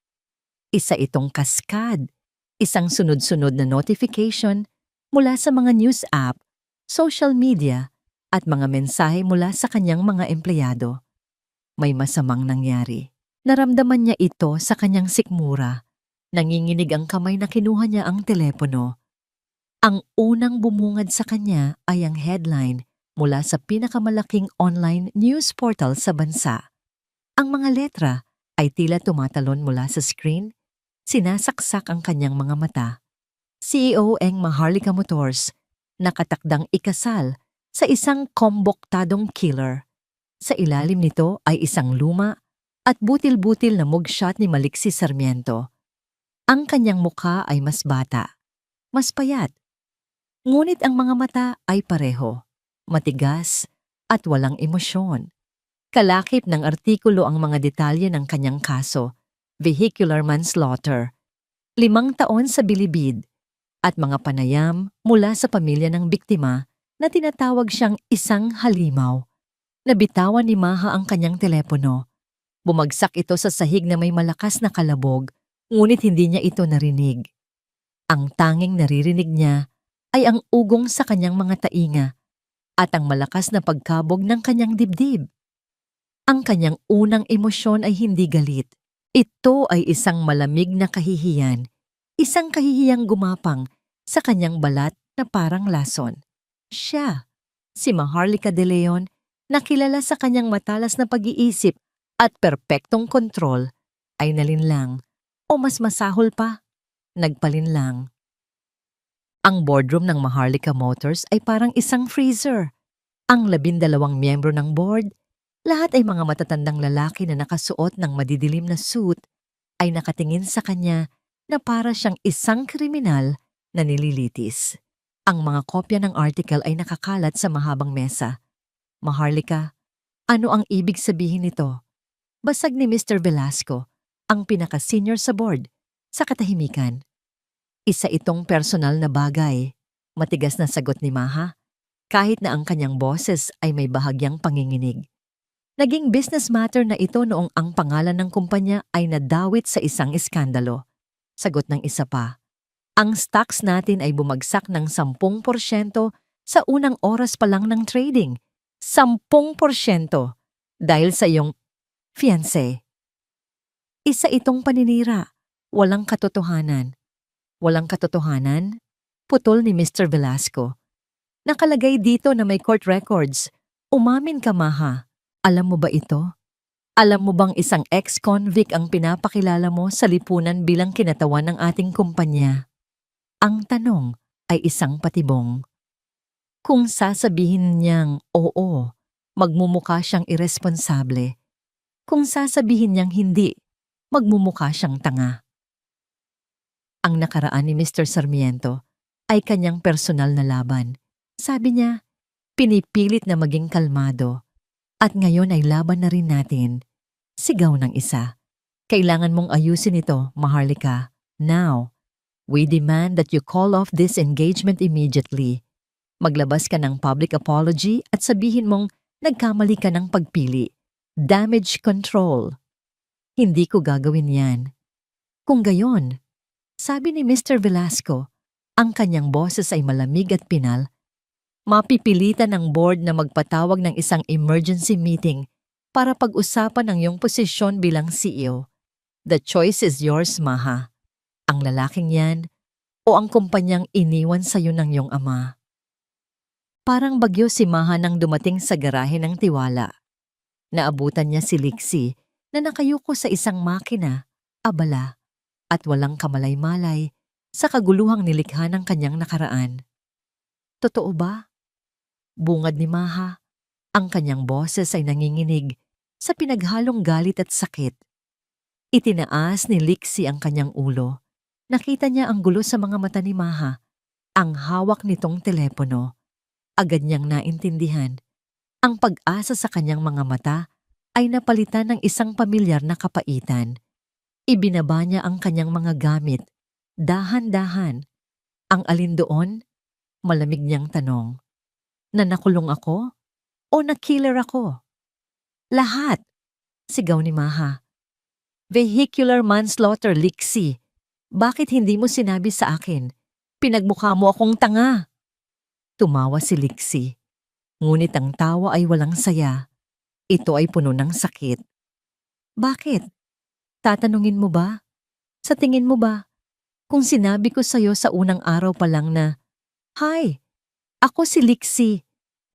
Isa itong kaskad. Isang sunod-sunod na notification mula sa mga news app, social media, at mga mensahe mula sa kanyang mga empleyado. May masamang nangyari. Naramdaman niya ito sa kanyang sikmura. Nanginginig ang kamay na kinuha niya ang telepono. Ang unang bumungad sa kanya ay ang headline mula sa pinakamalaking online news portal sa bansa. Ang mga letra ay tila tumatalon mula sa screen. Sinasaksak ang kanyang mga mata. CEO ng Maharlika Motors, nakatakdang ikasal sa isang komboktadong killer. Sa ilalim nito ay isang luma at butil-butil na mugshot ni Maliksi Sarmiento. Ang kanyang mukha ay mas bata, mas payat. Ngunit ang mga mata ay pareho, matigas at walang emosyon. Kalakip ng artikulo ang mga detalye ng kanyang kaso. Vehicular manslaughter, 5 taon sa bilibid, at mga panayam mula sa pamilya ng biktima na tinatawag siyang isang halimaw. Nabitawan ni Maha ang kanyang telepono. Bumagsak ito sa sahig na may malakas na kalabog, ngunit hindi niya ito narinig. Ang tanging naririnig niya ay ang ugong sa kanyang mga tainga at ang malakas na pagkabog ng kanyang dibdib. Ang kanyang unang emosyon ay hindi galit. Ito ay isang malamig na kahihiyan, isang kahihiyang gumapang sa kanyang balat na parang lason. Siya, si Maharlika de Leon, na kilala sa kanyang matalas na pag-iisip at perpektong kontrol, ay nalinlang o mas masahol pa, nagpalinlang. Ang boardroom ng Maharlika Motors ay parang isang freezer. Ang 12 miyembro ng board, lahat ay mga matatandang lalaki na nakasuot ng madidilim na suit, ay nakatingin sa kanya na para siyang isang kriminal na nililitis. Ang mga kopya ng article ay nakakalat sa mahabang mesa. Maharlika, ano ang ibig sabihin nito? Basag ni Mr. Velasco, ang pinaka-senior sa board, sa katahimikan. Isa itong personal na bagay. Matigas na sagot ni Maha, kahit na ang kanyang boses ay may bahagyang panginginig. Naging business matter na ito noong ang pangalan ng kumpanya ay nadawit sa isang iskandalo. Sagot ng isa pa, ang stocks natin ay bumagsak ng 10% sa unang oras pa lang ng trading. 10% dahil sa iyong fiancé. Isa itong paninira, walang katotohanan. Walang katotohanan? Putol ni Mr. Velasco. Nakalagay dito na may court records. Umamin ka, Maha. Alam mo ba ito? Alam mo bang isang ex-convict ang pinapakilala mo sa lipunan bilang kinatawan ng ating kumpanya? Ang tanong ay isang patibong. Kung sasabihin niyang oo, magmumukha siyang iresponsable. Kung sasabihin niyang hindi, magmumukha siyang tanga. Ang nakaraan ni Mr. Sarmiento ay kanyang personal na laban. Sabi niya, pinipilit na maging kalmado. At ngayon ay laban na rin natin. Sigaw ng isa. Kailangan mong ayusin ito, Maharlika. Now, we demand that you call off this engagement immediately. Maglabas ka ng public apology at sabihin mong nagkamali ka ng pagpili. Damage control. Hindi ko gagawin yan. Kung gayon, sabi ni Mr. Velasco, ang kanyang boses ay malamig at pinal, mapipilitan ng board na magpatawag ng isang emergency meeting para pag-usapan ang iyong posisyon bilang CEO. The choice is yours, Maha. Ang lalaking yan o ang kumpanyang iniwan sa'yo ng iyong ama. Parang bagyo si Maha nang dumating sa garahe ng Tiwala. Naabutan niya si Lixie na nakayuko sa isang makina, abala, at walang kamalay-malay sa kaguluhang nilikha ng kanyang nakaraan. Totoo ba? Bungad ni Maha. Ang kanyang boses ay nanginginig sa pinaghalong galit at sakit. Itinaas ni Lixie ang kanyang ulo. Nakita niya ang gulo sa mga mata ni Maha, ang hawak nitong telepono. Agad niyang naintindihan. Ang pag-asa sa kanyang mga mata ay napalitan ng isang pamilyar na kapaitan. Ibinaba niya ang kanyang mga gamit. Dahan-dahan. Ang alin doon? Malamig niyang tanong. Na nakulong ako? O na-killer ako? Lahat! Sigaw ni Maha. Vehicular manslaughter, Lixie. Bakit hindi mo sinabi sa akin? Pinagmukha mo akong tanga. Tumawa si Lixie. Ngunit ang tawa ay walang saya. Ito ay puno ng sakit. Bakit? Tatanungin mo ba? Sa tingin mo ba? Kung sinabi ko sa'yo sa unang araw pa lang na, "Hi, ako si Lixie,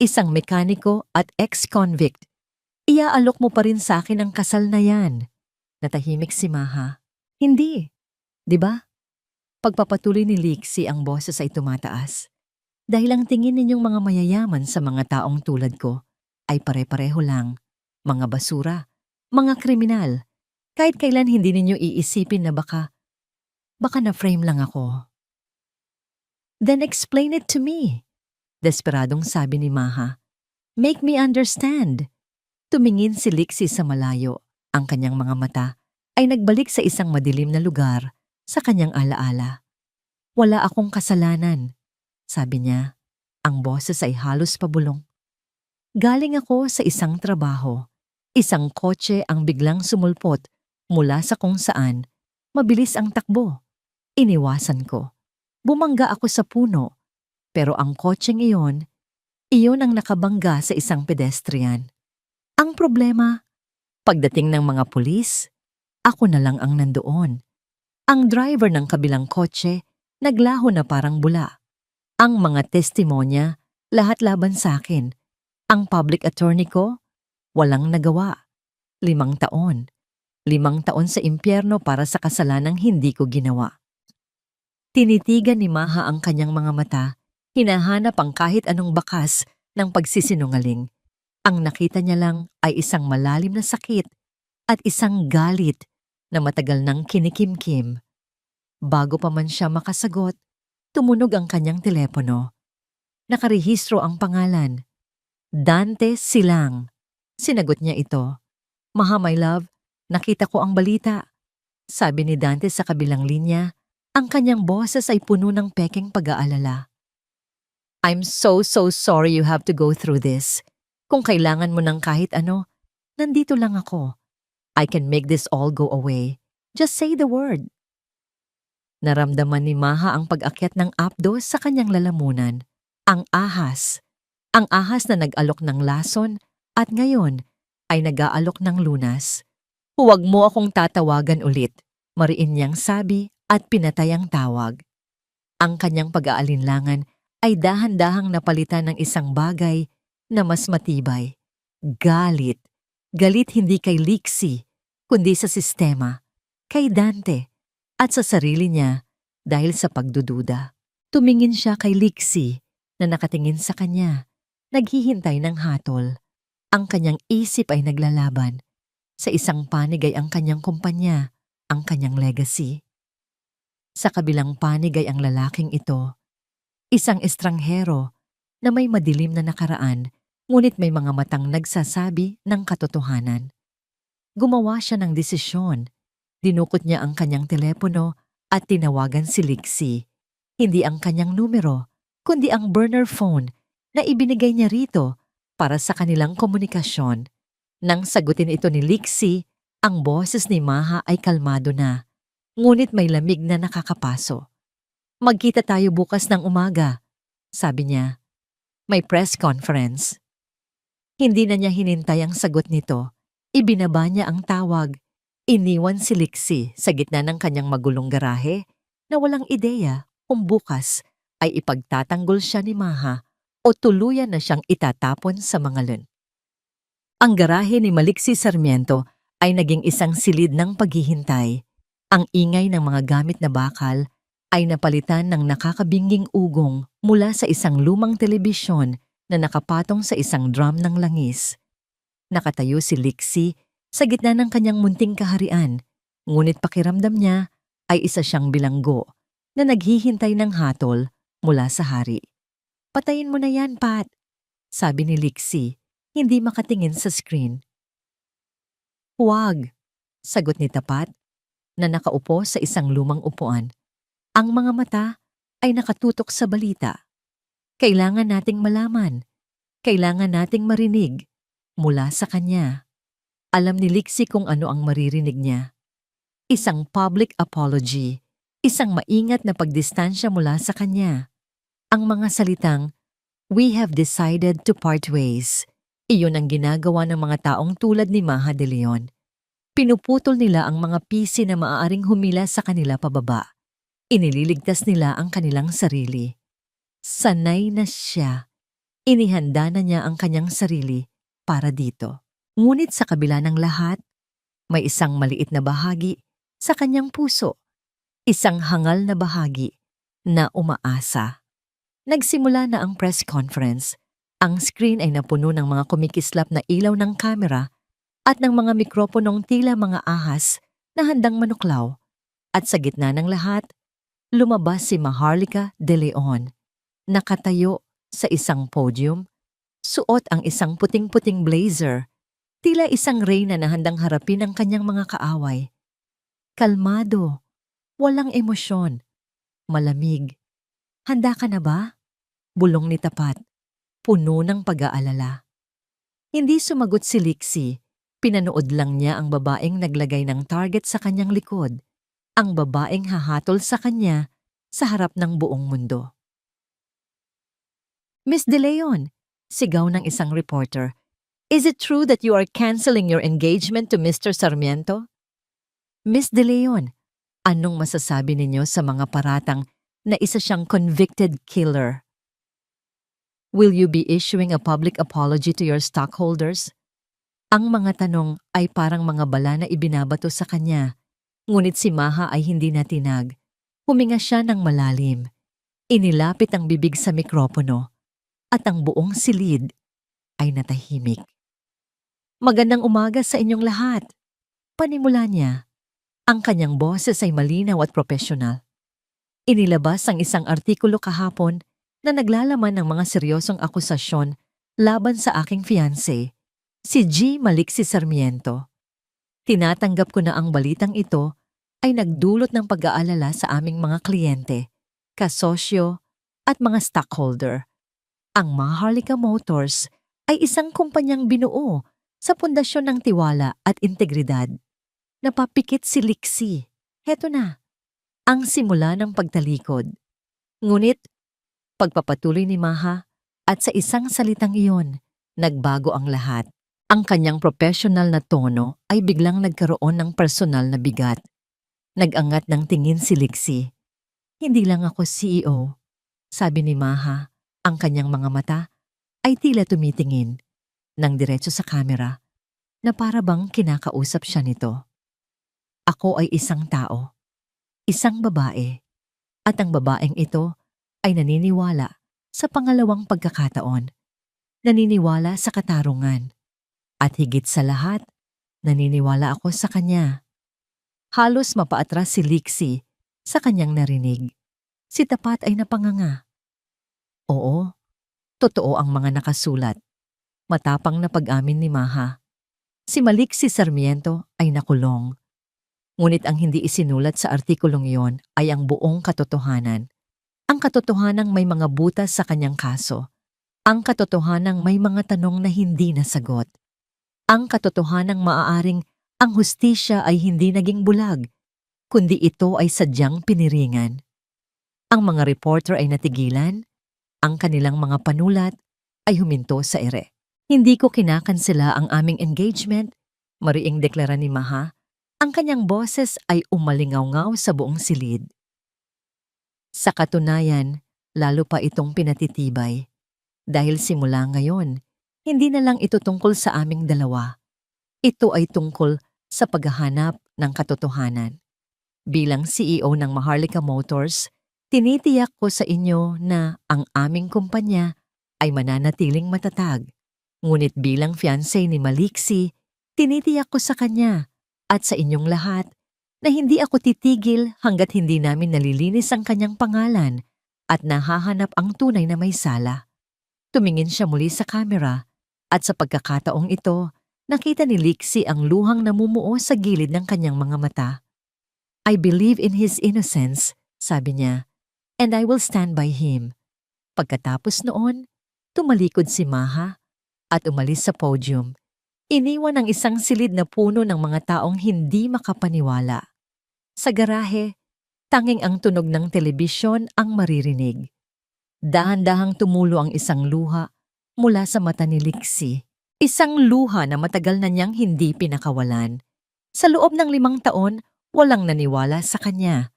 isang mekaniko at ex-convict," iaalok mo pa rin sa akin ang kasal na yan. Natahimik si Maha. Hindi, di ba? Pagpapatuloy ni Lixie, ang boses ay tumataas. Dahil ang tingin ninyong mga mayayaman sa mga taong tulad ko ay pare-pareho lang, mga basura, mga kriminal. Kahit kailan hindi ninyo iisipin na baka na-frame lang ako. Then explain it to me, desperadong sabi ni Maha. Make me understand. Tumingin si Lixie sa malayo. Ang kanyang mga mata ay nagbalik sa isang madilim na lugar sa kanyang alaala. Wala akong kasalanan, sabi niya. Ang boses ay halos pabulong. Galing ako sa isang trabaho. Isang kotse ang biglang sumulpot mula sa kung saan. Mabilis ang takbo. Iniwasan ko. Bumangga ako sa puno. Pero ang kotseng iyon ang nakabangga sa isang pedestrian. Ang problema, pagdating ng mga pulis, ako na lang ang nandoon. Ang driver ng kabilang kotse, naglaho na parang bula. Ang mga testimonya, lahat laban sa akin. Ang public attorney ko, walang nagawa. 5 taon. 5 taon sa impyerno para sa kasalanang hindi ko ginawa. Tinitigan ni Maha ang kanyang mga mata, hinahanap ang kahit anong bakas ng pagsisinungaling. Ang nakita niya lang ay isang malalim na sakit at isang galit na matagal nang kinikimkim. Bago pa man siya makasagot, tumunog ang kanyang telepono. Nakarehistro ang pangalan. Dante Silang. Sinagot niya ito. Maha, my love, nakita ko ang balita. Sabi ni Dante sa kabilang linya, ang kanyang boses ay puno ng pekeng pag-aalala. I'm so sorry you have to go through this. Kung kailangan mo ng kahit ano, nandito lang ako. I can make this all go away. Just say the word. Naramdaman ni Maha ang pag-akyat ng apdo sa kanyang lalamunan. Ang ahas. Ang ahas na nag-alok ng lason at ngayon ay nag-aalok ng lunas. Huwag mo akong tatawagan ulit, mariin niyang sabi at pinatay ang tawag. Ang kanyang pag-aalinlangan ay dahan-dahang napalitan ng isang bagay na mas matibay. Galit. Galit hindi kay Lixie, kundi sa sistema, kay Dante, at sa sarili niya dahil sa pagdududa. Tumingin siya kay Lixie na nakatingin sa kanya, naghihintay ng hatol. Ang kanyang isip ay naglalaban. Sa isang panig ay ang kanyang kumpanya, ang kanyang legacy. Sa kabilang panig ay ang lalaking ito, isang estranghero na may madilim na nakaraan, ngunit may mga matang nagsasabi ng katotohanan. Gumawa siya ng desisyon. Dinukot niya ang kanyang telepono at tinawagan si Lixie. Hindi ang kanyang numero, kundi ang burner phone na ibinigay niya rito para sa kanilang komunikasyon. Nang sagutin ito ni Lixie, Ang boses ni Maha ay kalmado na, ngunit may lamig na nakakapaso. Magkita tayo bukas ng umaga, sabi niya. May press conference. Hindi na niya hinintay ang sagot nito. Ibinaba niya ang tawag. Iniwan si Lixie sa gitna ng kanyang magulong garahe na walang ideya kung bukas ay ipagtatanggol siya ni Maha o tuluyan na siyang itatapon sa mga lun. Ang garahe ni Maliksi Sarmiento ay naging isang silid ng paghihintay. Ang ingay ng mga gamit na bakal ay napalitan ng nakakabingging ugong mula sa isang lumang telebisyon na nakapatong sa isang drum ng langis. Nakatayo si Lixie sa gitna ng kanyang munting kaharian, ngunit pakiramdam niya ay isa siyang bilanggo na naghihintay ng hatol mula sa hari. Patayin mo na yan, Pat, sabi ni Lixie, hindi makatingin sa screen. Huwag, sagot ni Tapat na nakaupo sa isang lumang upuan. Ang mga mata ay nakatutok sa balita. Kailangan nating malaman. Kailangan nating marinig mula sa kanya. Alam ni Lixie kung ano ang maririnig niya. Isang public apology, isang maingat na pagdistansya mula sa kanya. Ang mga salitang, "We have decided to part ways." Iyon ang ginagawa ng mga taong tulad ni Maha de Leon. Pinuputol nila ang mga pisi na maaaring humila sa kanila pababa. Inililigtas nila ang kanilang sarili. Sanay na siya. Inihanda na niya ang kanyang sarili para dito. Ngunit sa kabila ng lahat, may isang maliit na bahagi sa kanyang puso. Isang hangal na bahagi na umaasa. Nagsimula na ang press conference. Ang screen ay napuno ng mga kumikislap na ilaw ng kamera at ng mga mikroponong tila mga ahas na handang manuklaw. At sa gitna ng lahat, lumabas si Maharlika de Leon, nakatayo sa isang podium, suot ang isang puting-puting blazer, tila isang reyna na handang harapin ang kanyang mga kaaway. Kalmado, walang emosyon, malamig. Handa ka na ba? Bulong ni Tapat, puno ng pag-aalala. Hindi sumagot si Lixie, pinanood lang niya ang babaeng naglagay ng target sa kanyang likod. Ang babaeng hahatol sa kanya sa harap ng buong mundo. Miss De Leon, sigaw ng isang reporter, is it true that you are canceling your engagement to Mr. Sarmiento? Miss De Leon, anong masasabi ninyo sa mga paratang na isa siyang convicted killer? Will you be issuing a public apology to your stockholders? Ang mga tanong ay parang mga bala na ibinabato sa kanya. Ngunit si Maha ay hindi natinag. Huminga siya ng malalim. Inilapit ang bibig sa mikropono. At ang buong silid ay natahimik. Magandang umaga sa inyong lahat. Panimula niya. Ang kanyang boses ay malinaw at profesional. Inilabas ang isang artikulo kahapon na naglalaman ng mga seryosong akusasyon laban sa aking fiancé, si G. Maliksi Sarmiento. Tinatanggap ko na ang balitang ito ay nagdulot ng pag-aalala sa aming mga kliyente, kasosyo at mga stockholder. Ang Maharlika Motors ay isang kumpanyang binuo sa pundasyon ng tiwala at integridad. Napapikit si Lixie. Heto na, ang simula ng pagtalikod. Ngunit, pagpapatuloy ni Maha at sa isang salitang iyon, nagbago ang lahat. Ang kanyang professional na tono ay biglang nagkaroon ng personal na bigat. Nag-angat ng tingin si Lixie. Hindi lang ako CEO, sabi ni Maha. Ang kanyang mga mata ay tila tumitingin ng diretso sa kamera na para bang kinakausap siya nito. Ako ay isang tao, isang babae, at ang babaeng ito ay naniniwala sa pangalawang pagkakataon, naniniwala sa katarungan, at higit sa lahat, naniniwala ako sa kanya. Halos mapaatras si Lixie sa kanyang narinig. Si Tapat ay napanganga. Oo, totoo ang mga nakasulat. Matapang na pag-amin ni Maha. Si Maliksi Sarmiento ay nakulong. Ngunit ang hindi isinulat sa artikulong iyon ay ang buong katotohanan. Ang katotohanang may mga butas sa kanyang kaso. Ang katotohanang may mga tanong na hindi nasagot. Ang katotohanang maaaring Ang hustisya ay hindi naging bulag, kundi ito ay sadyang piniringan. Ang mga reporter ay natigilan, ang kanilang mga panulat ay huminto sa ere. Hindi ko kinakansela ang aming engagement, mariing deklara ni Maha. Ang kanyang boses ay umalingaw-ngaw sa buong silid. Sa katunayan, lalo pa itong pinatitibay. Dahil simula ngayon, hindi na lang ito tungkol sa aming dalawa. Ito ay tungkol sa paghahanap ng katotohanan. Bilang CEO ng Maharlika Motors, tinitiyak ko sa inyo na ang aming kumpanya ay mananatiling matatag. Ngunit bilang fiancé ni Maliksi, tinitiyak ko sa kanya at sa inyong lahat na hindi ako titigil hanggat hindi namin nalilinis ang kanyang pangalan at nahahanap ang tunay na may sala. Tumingin siya muli sa kamera at sa pagkakataong ito, nakita ni Liksi ang luhang namumuo sa gilid ng kanyang mga mata. I believe in his innocence, sabi niya, and I will stand by him. Pagkatapos noon, tumalikod si Maha at umalis sa podium. Iniwan ang isang silid na puno ng mga taong hindi makapaniwala. Sa garahe, tanging ang tunog ng telebisyon ang maririnig. Dahan-dahang tumulo ang isang luha mula sa mata ni Liksi. Isang luha na matagal na niyang hindi pinakawalan. Sa loob ng 5 taon, walang naniwala sa kanya.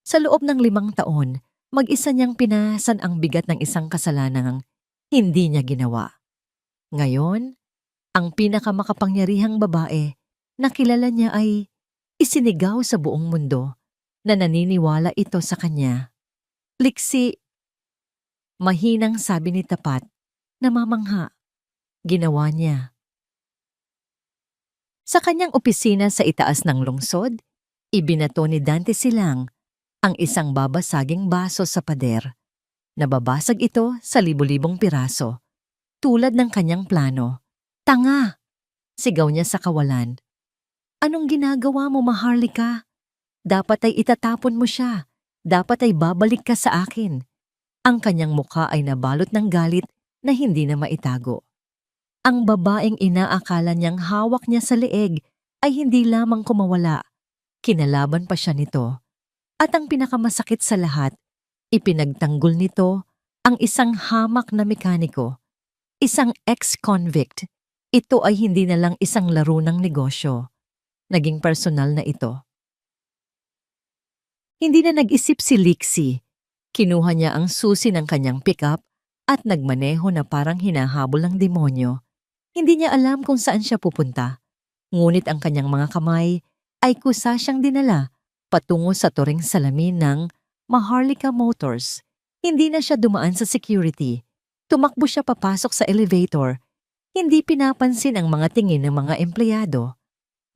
Sa loob ng 5 taon, mag-isa niyang pinasan ang bigat ng isang kasalanang hindi niya ginawa. Ngayon, ang pinakamakapangyarihang babae na kilala niya ay isinigaw sa buong mundo na naniniwala ito sa kanya. Liksi, mahinang sabi ni Tapat, namamangha. Ginawa niya. Sa kanyang opisina sa itaas ng lungsod, ibinato ni Dante Silang ang isang babasaging baso sa pader. Nababasag ito sa libu-libong piraso, tulad ng kanyang plano. Tanga! Sigaw niya sa kawalan. Anong ginagawa mo, Maharlika? Dapat ay itatapon mo siya. Dapat ay babalik ka sa akin. Ang kanyang mukha ay nabalot ng galit na hindi na maitago. Ang babaeng inaakala niyang hawak niya sa leeg ay hindi lamang kumawala. Kinalaban pa siya nito. At ang pinakamasakit sa lahat, ipinagtanggol nito ang isang hamak na mekaniko. Isang ex-convict. Ito ay hindi na lang isang laro ng negosyo. Naging personal na ito. Hindi na nag-isip si Liksi. Kinuha niya ang susi ng kanyang pickup at nagmaneho na parang hinahabol ng demonyo. Hindi niya alam kung saan siya pupunta. Ngunit ang kanyang mga kamay ay kusa siyang dinala patungo sa turing salamin ng Maharlika Motors. Hindi na siya dumaan sa security. Tumakbo siya papasok sa elevator. Hindi pinapansin ang mga tingin ng mga empleyado.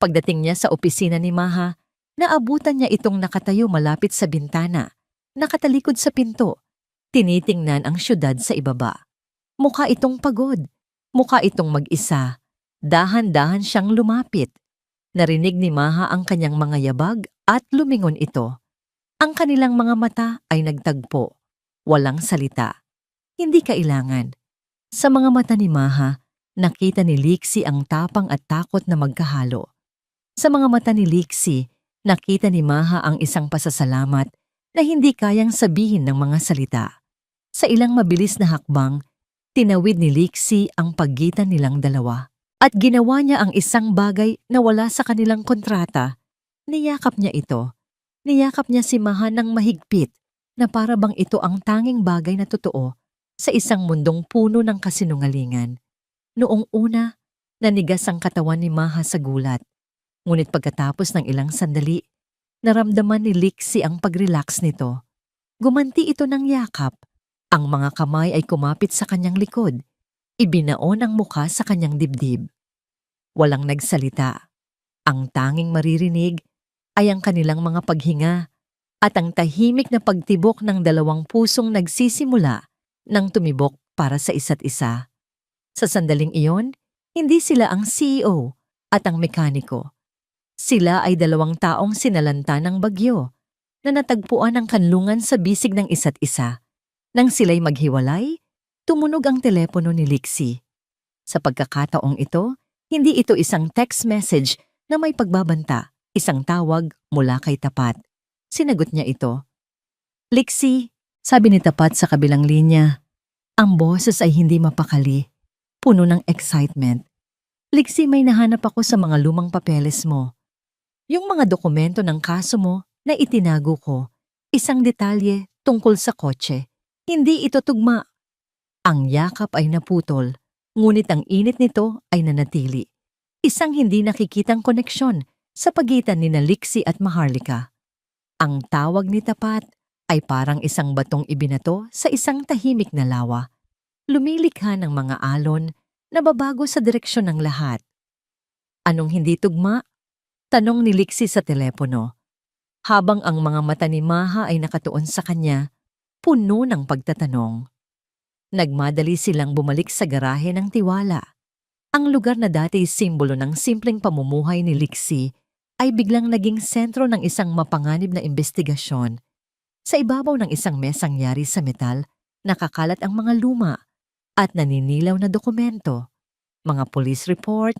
Pagdating niya sa opisina ni Maha, naabutan niya itong nakatayo malapit sa bintana, nakatalikod sa pinto, tinitingnan ang syudad sa ibaba. Mukha itong pagod, mukha itong mag-isa. Dahan-dahan siyang lumapit. Narinig ni Maha ang kanyang mga yabag at lumingon ito. Ang kanilang mga mata ay nagtagpo. Walang salita. Hindi kailangan. Sa mga mata ni Maha, nakita ni Liksi ang tapang at takot na magkahalo. Sa mga mata ni Liksi, nakita ni Maha ang isang pasasalamat na hindi kayang sabihin ng mga salita. Sa ilang mabilis na hakbang, tinawid ni Liksi ang pagitan nilang dalawa. At ginawa niya ang isang bagay na wala sa kanilang kontrata. Niyakap niya ito. Niyakap niya si Maha ng mahigpit na para bang ito ang tanging bagay na totoo sa isang mundong puno ng kasinungalingan. Noong una, nanigas ang katawan ni Maha sa gulat. Ngunit pagkatapos ng ilang sandali, naramdaman ni Liksi ang pag-relax nito. Gumanti ito ng yakap. Ang mga kamay ay kumapit sa kanyang likod. Ibinaon ang mukha sa kanyang dibdib. Walang nagsalita. Ang tanging maririnig ay ang kanilang mga paghinga at ang tahimik na pagtibok ng dalawang pusong nagsisimula ng tumibok para sa isa't isa. Sa sandaling iyon, hindi sila ang CEO at ang mekaniko. Sila ay 2 taong sinalanta ng bagyo na natagpuan ang kanlungan sa bisig ng isa't isa. Nang sila'y maghiwalay, tumunog ang telepono ni Liksi. Sa pagkakataong ito, hindi ito isang text message na may pagbabanta, isang tawag mula kay Tapat. Sinagot niya ito. Lixie, sabi ni Tapat sa kabilang linya. Ang boses ay hindi mapakali, puno ng excitement. Lixie, may nahanap ako sa mga lumang papeles mo. Yung mga dokumento ng kaso mo na itinago ko, isang detalye tungkol sa kotse. Hindi ito tugma. Ang yakap ay naputol, ngunit ang init nito ay nanatili. Isang hindi nakikitang koneksyon sa pagitan ni Lixie at Maharlika. Ang tawag ni Tapat ay parang isang batong ibinato sa isang tahimik na lawa. Lumilikha ng mga alon na babago sa direksyon ng lahat. Anong hindi tugma? Tanong ni Lixie sa telepono. Habang ang mga mata ni Maha ay nakatuon sa kanya, puno ng pagtatanong. Nagmadali silang bumalik sa garahe ng tiwala. Ang lugar na dati simbolo ng simpleng pamumuhay ni Lixie ay biglang naging sentro ng isang mapanganib na investigasyon. Sa ibabaw ng isang mesang yari sa metal, nakakalat ang mga luma at naninilaw na dokumento, mga police report,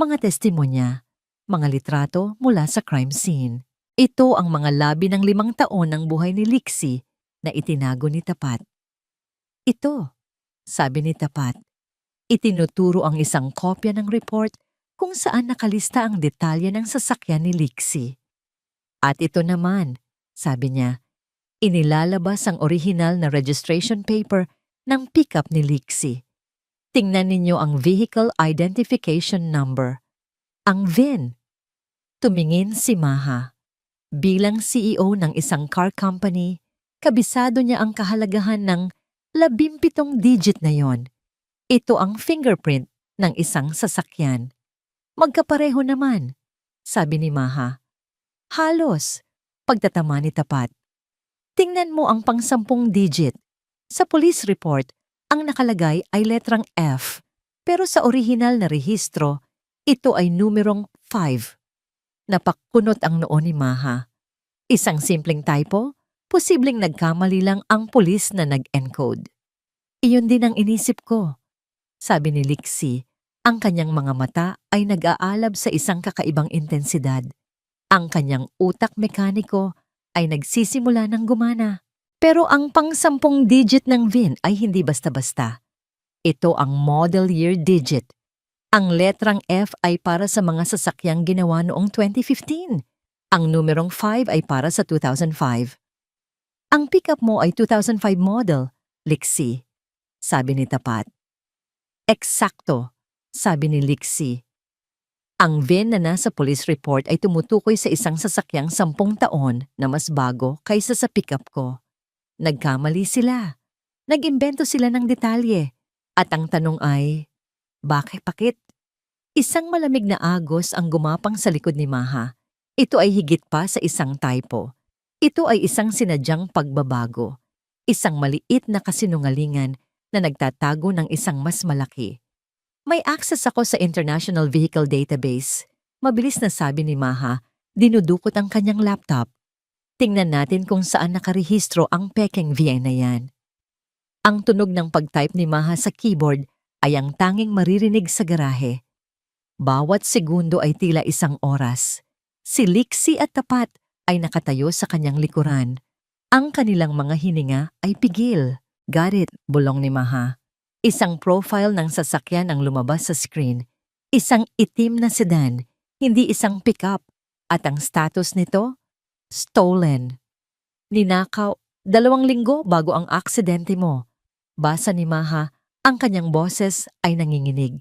mga testimonya, mga litrato mula sa crime scene. Ito ang mga labi ng 5 taon ng buhay ni Lixie na itinago ni Tapat. Ito, sabi ni Tapat. Itinuturo ang isang kopya ng report kung saan nakalista ang detalye ng sasakyan ni Lixie. At ito naman, sabi niya, inilalabas ang orihinal na registration paper ng pickup ni Lixie. Tingnan ninyo ang Vehicle Identification Number, ang VIN. Tumingin si Maha. Bilang CEO ng isang car company, kabisado niya ang kahalagahan ng 17 digit na yon. Ito ang fingerprint ng isang sasakyan. Magkapareho naman, sabi ni Maha. Halos, pagtatama ni Tapat. Tingnan mo ang pang-10 digit. Sa police report, ang nakalagay ay letrang F, pero sa orihinal na rehistro, ito ay numerong 5. Napakunot ang noo ni Maha. Isang simpleng typo, posibleng nagkamali lang ang pulis na nag-encode. Iyon din ang inisip ko. Sabi ni Lixie, ang kanyang mga mata ay nag-aalab sa isang kakaibang intensidad. Ang kanyang utak mekaniko ay nagsisimula ng gumana. Pero ang pang-10 digit ng VIN ay hindi basta-basta. Ito ang model year digit. Ang letrang F ay para sa mga sasakyang ginawa noong 2015. Ang numerong 5 ay para sa 2005. Ang pickup mo ay 2005 model, Lixie, sabi ni Tapat. Eksakto, sabi ni Lixie. Ang VIN na nasa police report ay tumutukoy sa isang sasakyang 10 taon na mas bago kaysa sa pickup ko. Nagkamali sila. Nag-imbento sila ng detalye. At ang tanong ay, bakit? Isang malamig na agos ang gumapang sa likod ni Maha. Ito ay higit pa sa isang typo. Ito ay isang sinadyang pagbabago. Isang maliit na kasinungalingan na nagtatago ng isang mas malaki. May access ako sa International Vehicle Database. Mabilis na sabi ni Maha, dinudukot ang kanyang laptop. Tingnan natin kung saan nakarehistro ang pekeng VIN na yan. Ang tunog ng pag-type ni Maha sa keyboard ay ang tanging maririnig sa garahe. Bawat segundo ay tila isang oras. Si Lixie at Tapat ay nakatayo sa kanyang likuran. Ang kanilang mga hininga ay pigil. Got it, bulong ni Maha. Isang profile ng sasakyan ang lumabas sa screen. Isang itim na sedan, hindi isang pickup. At ang status nito? Stolen. Ninakaw, 2 linggo bago ang aksidente mo. Basa ni Maha, ang kanyang boses ay nanginginig.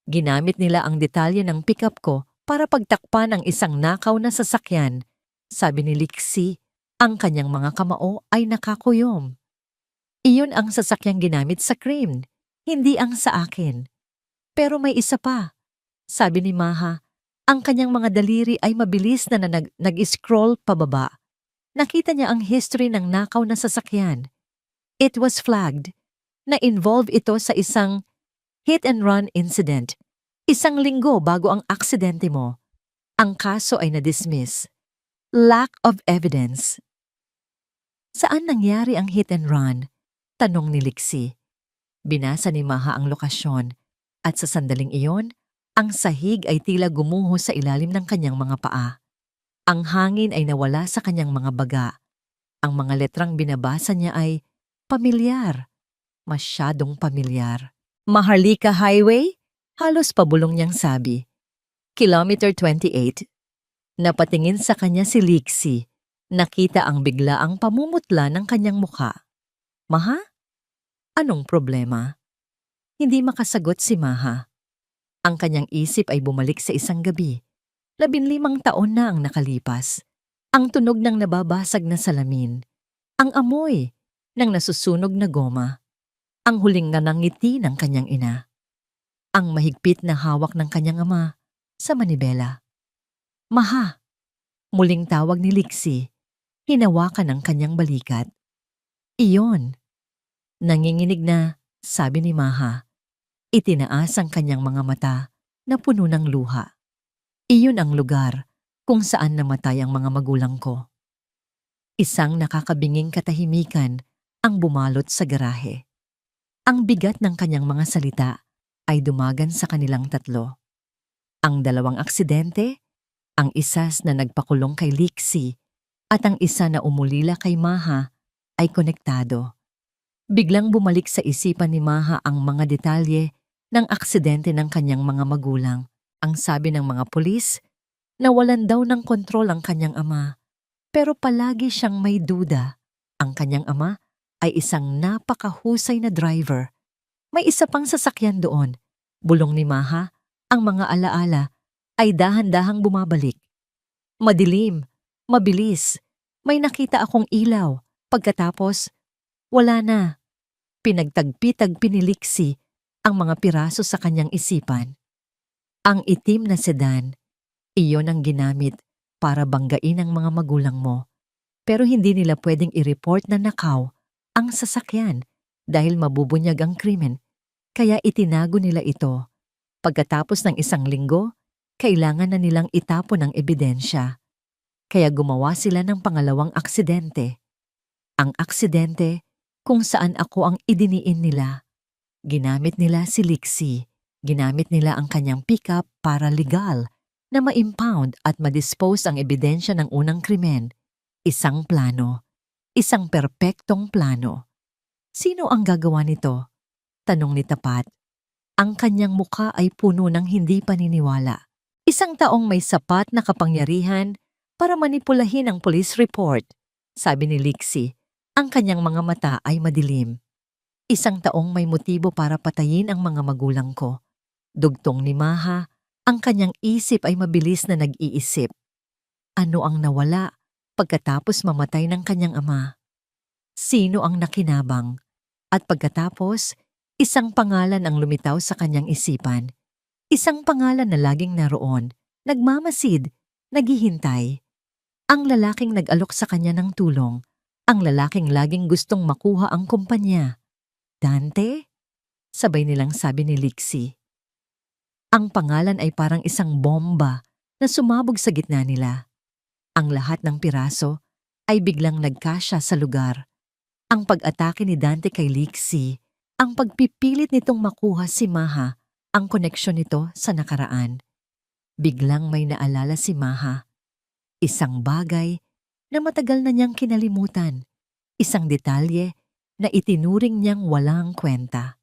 Ginamit nila ang detalye ng pickup ko para pagtakpan ang isang nakaw na sasakyan. Sabi ni Lixie, ang kanyang mga kamao ay nakakuyom. Iyon ang sasakyang ginamit sa crime, hindi ang sa akin. Pero may isa pa. Sabi ni Maha, ang kanyang mga daliri ay mabilis na nag-scroll pababa. Nakita niya ang history ng nakaw na sasakyan. It was flagged. Na-involve ito sa isang hit-and-run incident. 1 linggo bago ang aksidente mo. Ang kaso ay na-dismiss. Lack of evidence. Saan nangyari ang hit-and-run? Tanong ni Lixie. Binasa ni Maha ang lokasyon at sa sandaling iyon, Ang sahig ay tila gumuho sa ilalim ng kanyang mga paa. Ang hangin ay nawala sa kanyang mga baga. Ang mga letrang binabasa niya ay pamilyar, masyadong pamilyar. Maharlika Highway? Halos pabulong niyang sabi. Kilometer 28. Napatingin sa kanya si Lixie. Nakita ang biglaang pamumutla ng kanyang mukha. Maha? Anong problema? Hindi makasagot si Maha. Ang kanyang isip ay bumalik sa isang gabi. 15 taon na ang nakalipas. Ang tunog ng nababasag na salamin. Ang amoy ng nasusunog na goma. Ang huling nanangiti ng kanyang ina. Ang mahigpit na hawak ng kanyang ama sa manibela. Maha! Muling tawag ni Lixie. Hinawakan ang kanyang balikat. Iyon. Nanginginig na, sabi ni Maha. Itinaas ang kanyang mga mata na puno ng luha. Iyon ang lugar kung saan namatay ang mga magulang ko. Isang nakakabinging katahimikan ang bumalot sa garahe. Ang bigat ng kanyang mga salita ay dumagan sa kanilang tatlo. Ang 2 aksidente, ang isa na nagpakulong kay Lixie at ang isa na umulila kay Maha ay konektado. Biglang bumalik sa isipan ni Maha ang mga detalye ng aksidente ng kanyang mga magulang. Ang sabi ng mga pulis, nawalan daw ng kontrol ang kanyang ama, pero palagi siyang may duda. Ang kanyang ama ay isang napakahusay na driver. May isa pang sasakyan doon. Bulong ni Maha, ang mga alaala ay dahan-dahang bumabalik. Madilim, mabilis, may nakita akong ilaw. Pagkatapos, wala na. Pinagtagpi-tagpi ni Lixie ang mga piraso sa kanyang isipan. Ang itim na sedan, iyon ang ginamit para banggain ang mga magulang mo. Pero hindi nila pwedeng i-report na nakaw ang sasakyan dahil mabubunyag ang krimen. Kaya itinago nila ito. Pagkatapos ng 1 linggo, kailangan na nilang itapon ang ebidensya. Kaya gumawa sila ng pangalawang aksidente. Ang aksidente kung saan ako ang idiniin nila. Ginamit nila si Lixie. Ginamit nila ang kanyang pickup para legal na ma-impound at ma-dispose ang ebidensya ng unang krimen. Isang plano. Isang perpektong plano. Sino ang gagawa nito? Tanong ni Tapat. Ang kanyang muka ay puno ng hindi paniniwala. Isang taong may sapat na kapangyarihan para manipulahin ang police report. Sabi ni Lixie, ang kanyang mga mata ay madilim. Isang taong may motibo para patayin ang mga magulang ko. Dugtong ni Maha, ang kanyang isip ay mabilis na nag-iisip. Ano ang nawala pagkatapos mamatay ng kanyang ama? Sino ang nakinabang? At pagkatapos, isang pangalan ang lumitaw sa kanyang isipan. Isang pangalan na laging naroon, nagmamasid, naghihintay. Ang lalaking nag-alok sa kanya ng tulong. Ang lalaking laging gustong makuha ang kumpanya. Dante? Sabay nilang sabi ni Lixie. Ang pangalan ay parang isang bomba na sumabog sa gitna nila. Ang lahat ng piraso ay biglang nagkasya sa lugar. Ang pag-atake ni Dante kay Lixie, ang pagpipilit nitong makuha si Maha, ang koneksyon nito sa nakaraan. Biglang may naalala si Maha. Isang bagay na matagal na niyang kinalimutan. Isang detalye na itinuring niyang walang kwenta.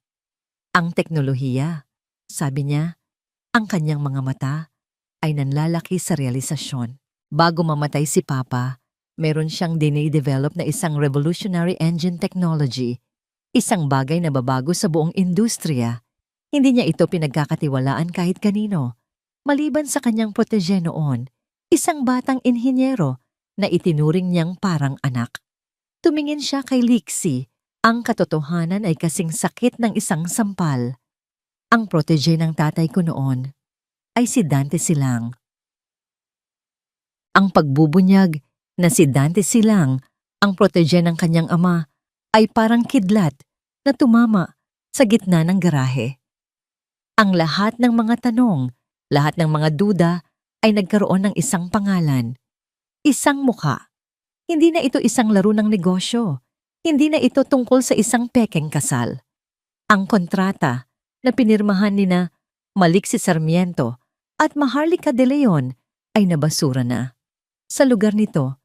Ang teknolohiya, sabi niya, ang kanyang mga mata ay nanlalaki sa realisasyon. Bago mamatay si Papa, meron siyang dinay-develop na isang revolutionary engine technology, isang bagay na babago sa buong industriya. Hindi niya ito pinagkakatiwalaan kahit kanino, maliban sa kanyang protege noon, isang batang inhinyero na itinuring niyang parang anak. Tumingin siya kay Lixie, ang katotohanan ay kasing sakit ng isang sampal. Ang protege ng tatay ko noon ay si Dante Silang. Ang pagbubunyag na si Dante Silang, ang protege ng kanyang ama, ay parang kidlat na tumama sa gitna ng garahe. Ang lahat ng mga tanong, lahat ng mga duda ay nagkaroon ng isang pangalan. Isang mukha. Hindi na ito isang laro ng negosyo. Hindi na ito tungkol sa isang pekeng kasal. Ang kontrata na pinirmahan nina Maliksi Sarmiento at Maharlika de Leon ay nabasura na. Sa lugar nito,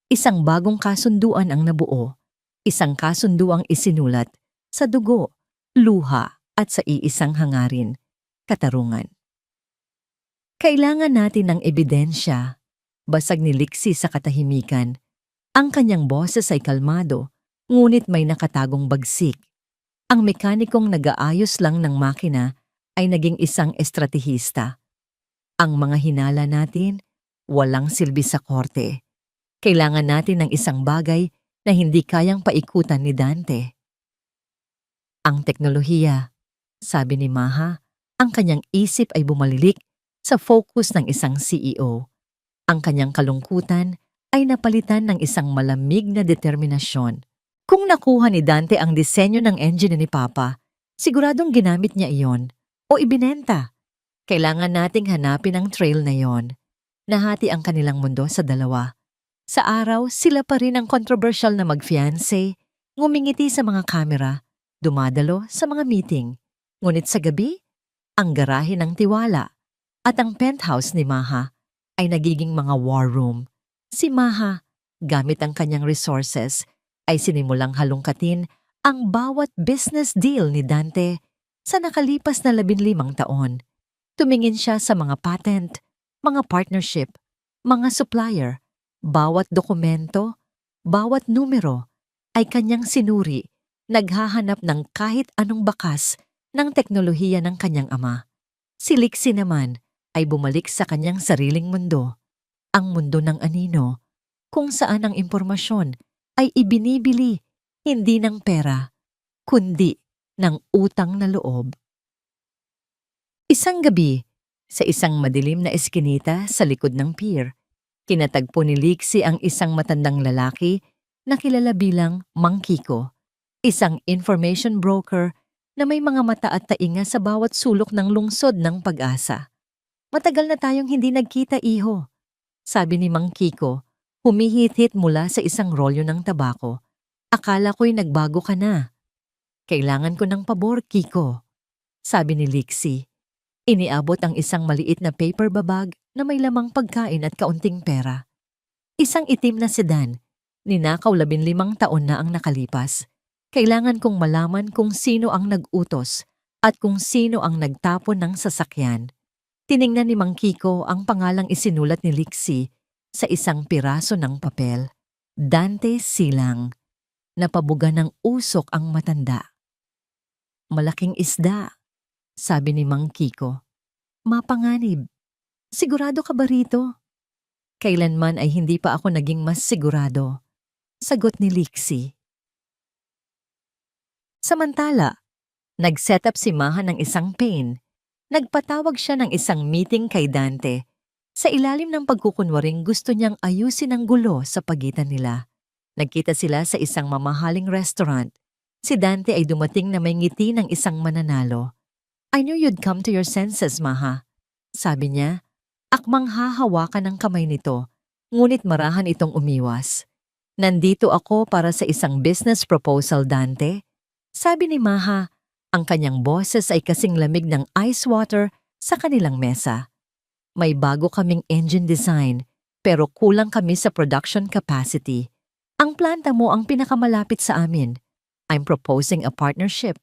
isang bagong kasunduan ang nabuo, isang kasunduang isinulat sa dugo, luha at sa iisang hangarin, katarungan. Kailangan natin ng ebidensya. Basag ni Liksi sa katahimikan. Ang kanyang boses ay kalmado, ngunit may nakatagong bagsik. Ang mekanikong nag-aayos lang ng makina ay naging isang estratehista. Ang mga hinala natin, walang silbi sa korte. Kailangan natin ng isang bagay na hindi kayang paikutan ni Dante. Ang teknolohiya, sabi ni Maha, ang kanyang isip ay bumalilik sa focus ng isang CEO. Ang kanyang kalungkutan ay napalitan ng isang malamig na determinasyon. Kung nakuha ni Dante ang disenyo ng engine ni Papa, siguradong ginamit niya iyon o ibinenta. Kailangan nating hanapin ang trail na yon. Nahati ang kanilang mundo sa dalawa. Sa araw, sila pa rin ang controversial na mag-fiancé, ngumingiti sa mga kamera, dumadalo sa mga meeting. Ngunit sa gabi, ang garahe ng tiwala at ang penthouse ni Maha ay nagiging mga war room. Si Maha, gamit ang kanyang resources, ay sinimulang halungkatin ang bawat business deal ni Dante sa nakalipas na 15 taon. Tumingin siya sa mga patent, mga partnership, mga supplier, bawat dokumento, bawat numero ay kanyang sinuri, naghahanap ng kahit anong bakas ng teknolohiya ng kanyang ama. Si Liksi naman ay bumalik sa kanyang sariling mundo, ang mundo ng anino, kung saan ang impormasyon ay ibinibili hindi ng pera, kundi ng utang na loob. Isang gabi, sa isang madilim na eskinita sa likod ng pier, kinatagpo ni Liksi ang isang matandang lalaki na kilala bilang Mang Kiko, isang information broker na may mga mata at tainga sa bawat sulok ng lungsod ng Pag-asa. "Matagal na tayong hindi nagkita, iho," sabi ni Mang Kiko, humihit-hit mula sa isang rolyo ng tabako. "Akala ko'y nagbago ka na." "Kailangan ko ng pabor, Kiko," sabi ni Liksi. Iniabot ang isang maliit na paper babag na may lamang pagkain at kaunting pera. Isang itim na sedan, ninakaw 15 taon na ang nakalipas. Kailangan kong malaman kung sino ang nag-utos at kung sino ang nagtapon ng sasakyan. Tiningnan ni Mang Kiko ang pangalang isinulat ni Liksi sa isang piraso ng papel. Dante Silang. Napabuga ng usok ang matanda. "Malaking isda," sabi ni Mang Kiko. "Mapanganib. Sigurado ka ba rito?" "Kailanman ay hindi pa ako naging mas sigurado," sagot ni Liksi. Samantala, nag-set up si Maha ng isang pain. Nagpatawag siya ng isang meeting kay Dante. Sa ilalim ng pagkukunwaring gusto niyang ayusin ang gulo sa pagitan nila. Nagkita sila sa isang mamahaling restaurant. Si Dante ay dumating na may ngiti ng isang mananalo. "I knew you'd come to your senses, Maha," sabi niya. Akmang hahawakan ng kamay nito, ngunit marahan itong umiwas. "Nandito ako para sa isang business proposal, Dante," sabi ni Maha. Ang kanyang boses ay kasing lamig ng ice water sa kanilang mesa. "May bago kaming engine design, pero kulang kami sa production capacity. Ang planta mo ang pinakamalapit sa amin. I'm proposing a partnership."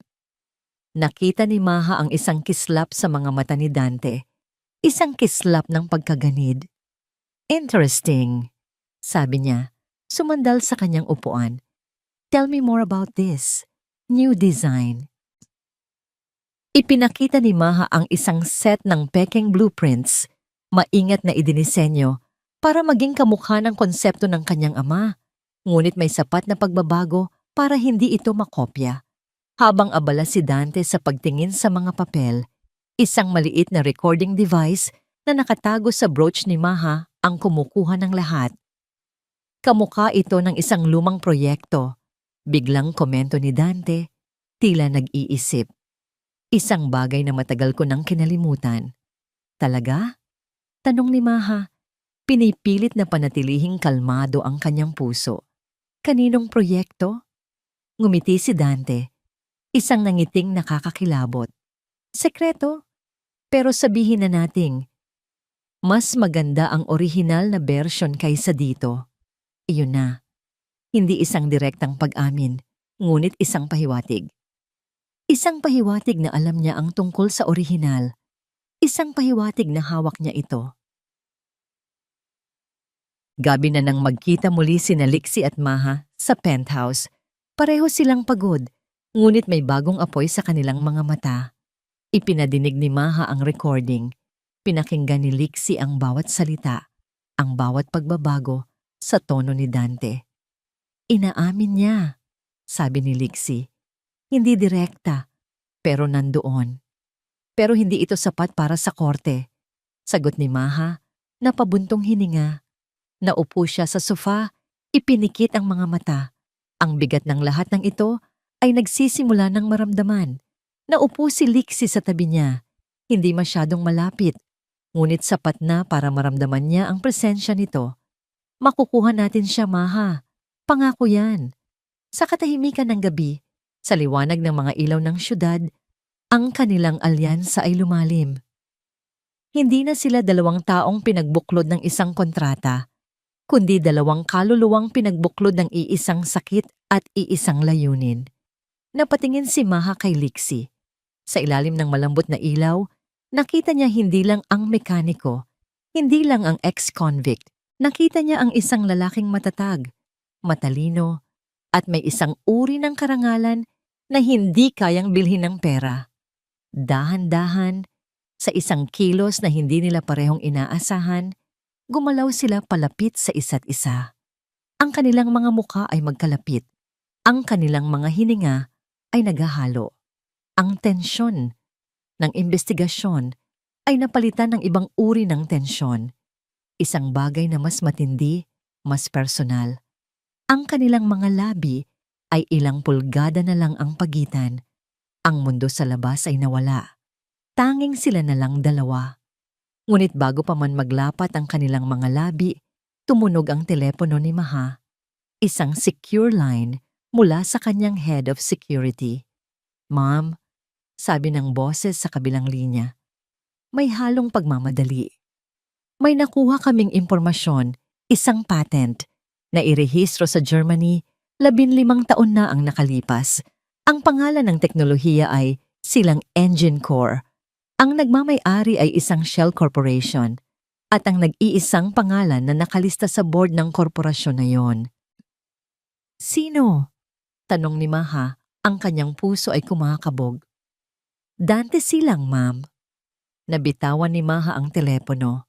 Nakita ni Maha ang isang kislap sa mga mata ni Dante. Isang kislap ng pagkaganid. "Interesting," sabi niya, sumandal sa kanyang upuan. "Tell me more about this new design." Ipinakita ni Maha ang isang set ng peking blueprints, maingat na idinisenyo para maging kamukha ng konsepto ng kanyang ama, ngunit may sapat na pagbabago para hindi ito makopya. Habang abala si Dante sa pagtingin sa mga papel, isang maliit na recording device na nakatago sa brooch ni Maha ang kumukuha ng lahat. Kamukha ito ng isang lumang proyekto. Biglang komento ni Dante, tila nag-iisip. "Isang bagay na matagal ko nang kinalimutan." "Talaga?" tanong ni Maha. Pinipilit na panatilihing kalmado ang kanyang puso. "Kaninong proyekto?" Ngumiti si Dante, isang nangiting nakakakilabot. "Sekreto. Pero sabihin na nating, mas maganda ang orihinal na version kaysa dito. Iyon na, hindi isang direktang pag-amin, ngunit isang pahiwatig. Isang pahiwatig na alam niya ang tungkol sa orihinal. Isang pahiwatig na hawak niya ito. Gabi na nang magkita muli sina Lixie at Maha sa penthouse. Pareho silang pagod, ngunit may bagong apoy sa kanilang mga mata. Ipinadinig ni Maha ang recording. Pinakinggan ni Lixie ang bawat salita, ang bawat pagbabago sa tono ni Dante. Inaamin niya, sabi ni Lixie. Hindi direkta, pero nandoon. Pero hindi ito sapat para sa korte. Sagot ni Maha, napabuntong hininga. Naupo siya sa sofa, ipinikit ang mga mata. Ang bigat ng lahat ng ito ay nagsisimula ng maramdaman. Naupo si Lixie sa tabi niya. Hindi masyadong malapit, ngunit sapat na para maramdaman niya ang presensya nito. Makukuha natin siya, Maha. Pangako yan. Sa katahimikan ng gabi, sa liwanag ng mga ilaw ng syudad, ang kanilang alyansa ay lumalim. Hindi na sila dalawang taong pinagbuklod ng isang kontrata, kundi dalawang kaluluwang pinagbuklod ng iisang sakit at iisang layunin. Napatingin si Maha kay Lixie. Sa ilalim ng malambot na ilaw, nakita niya hindi lang ang mekaniko, hindi lang ang ex-convict. Nakita niya ang isang lalaking matatag, matalino, at may isang uri ng karangalan na hindi kayang bilhin ng pera. Dahan-dahan, sa isang kilos na hindi nila parehong inaasahan, gumalaw sila palapit sa isa't isa. Ang kanilang mga muka ay magkalapit. Ang kanilang mga hininga ay naghahalo. Ang tensyon ng investigasyon ay napalitan ng ibang uri ng tensyon. Isang bagay na mas matindi, mas personal. Ang kanilang mga labi ay ilang pulgada na lang ang pagitan. Ang mundo sa labas ay nawala. Tanging sila na lang dalawa. Ngunit bago pa man maglapat ang kanilang mga labi, tumunog ang telepono ni Maha. Isang secure line mula sa kanyang head of security. Ma'am, sabi ng boses sa kabilang linya, may halong pagmamadali. May nakuha kaming impormasyon, isang patent, na irehistro sa Germany, 15 taon na ang nakalipas. Ang pangalan ng teknolohiya ay Silang Engine Core. Ang nagmamay-ari ay isang shell corporation at ang nag-iisang pangalan na nakalista sa board ng korporasyon na yon. Sino? Tanong ni Maha, ang kanyang puso ay kumakabog. Dante Silang, ma'am. Nabitawan ni Maha ang telepono.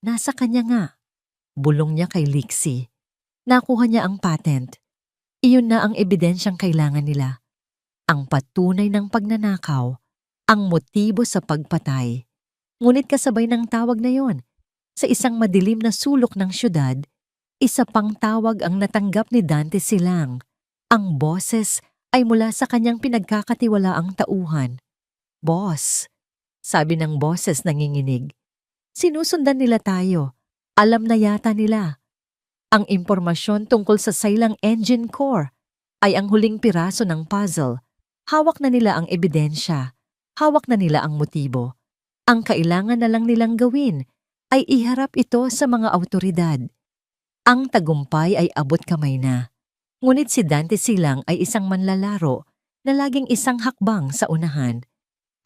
Nasa kanya nga. Bulong niya kay Lixie. Nakuha niya ang patent. Iyon na ang ebidensyang kailangan nila. Ang patunay ng pagnanakaw, ang motibo sa pagpatay. Ngunit kasabay ng tawag na yon, sa isang madilim na sulok ng syudad, isa pang tawag ang natanggap ni Dante Silang. Ang boses ay mula sa kanyang pinagkakatiwalaang tauhan. Boss, sabi ng boses nanginginig. Sinusundan nila tayo. Alam na yata nila. Ang impormasyon tungkol sa Silang Engine Core ay ang huling piraso ng puzzle. Hawak na nila ang ebidensya. Hawak na nila ang motibo. Ang kailangan na lang nilang gawin ay iharap ito sa mga awtoridad. Ang tagumpay ay abot kamay na. Ngunit si Dante Silang ay isang manlalaro na laging isang hakbang sa unahan.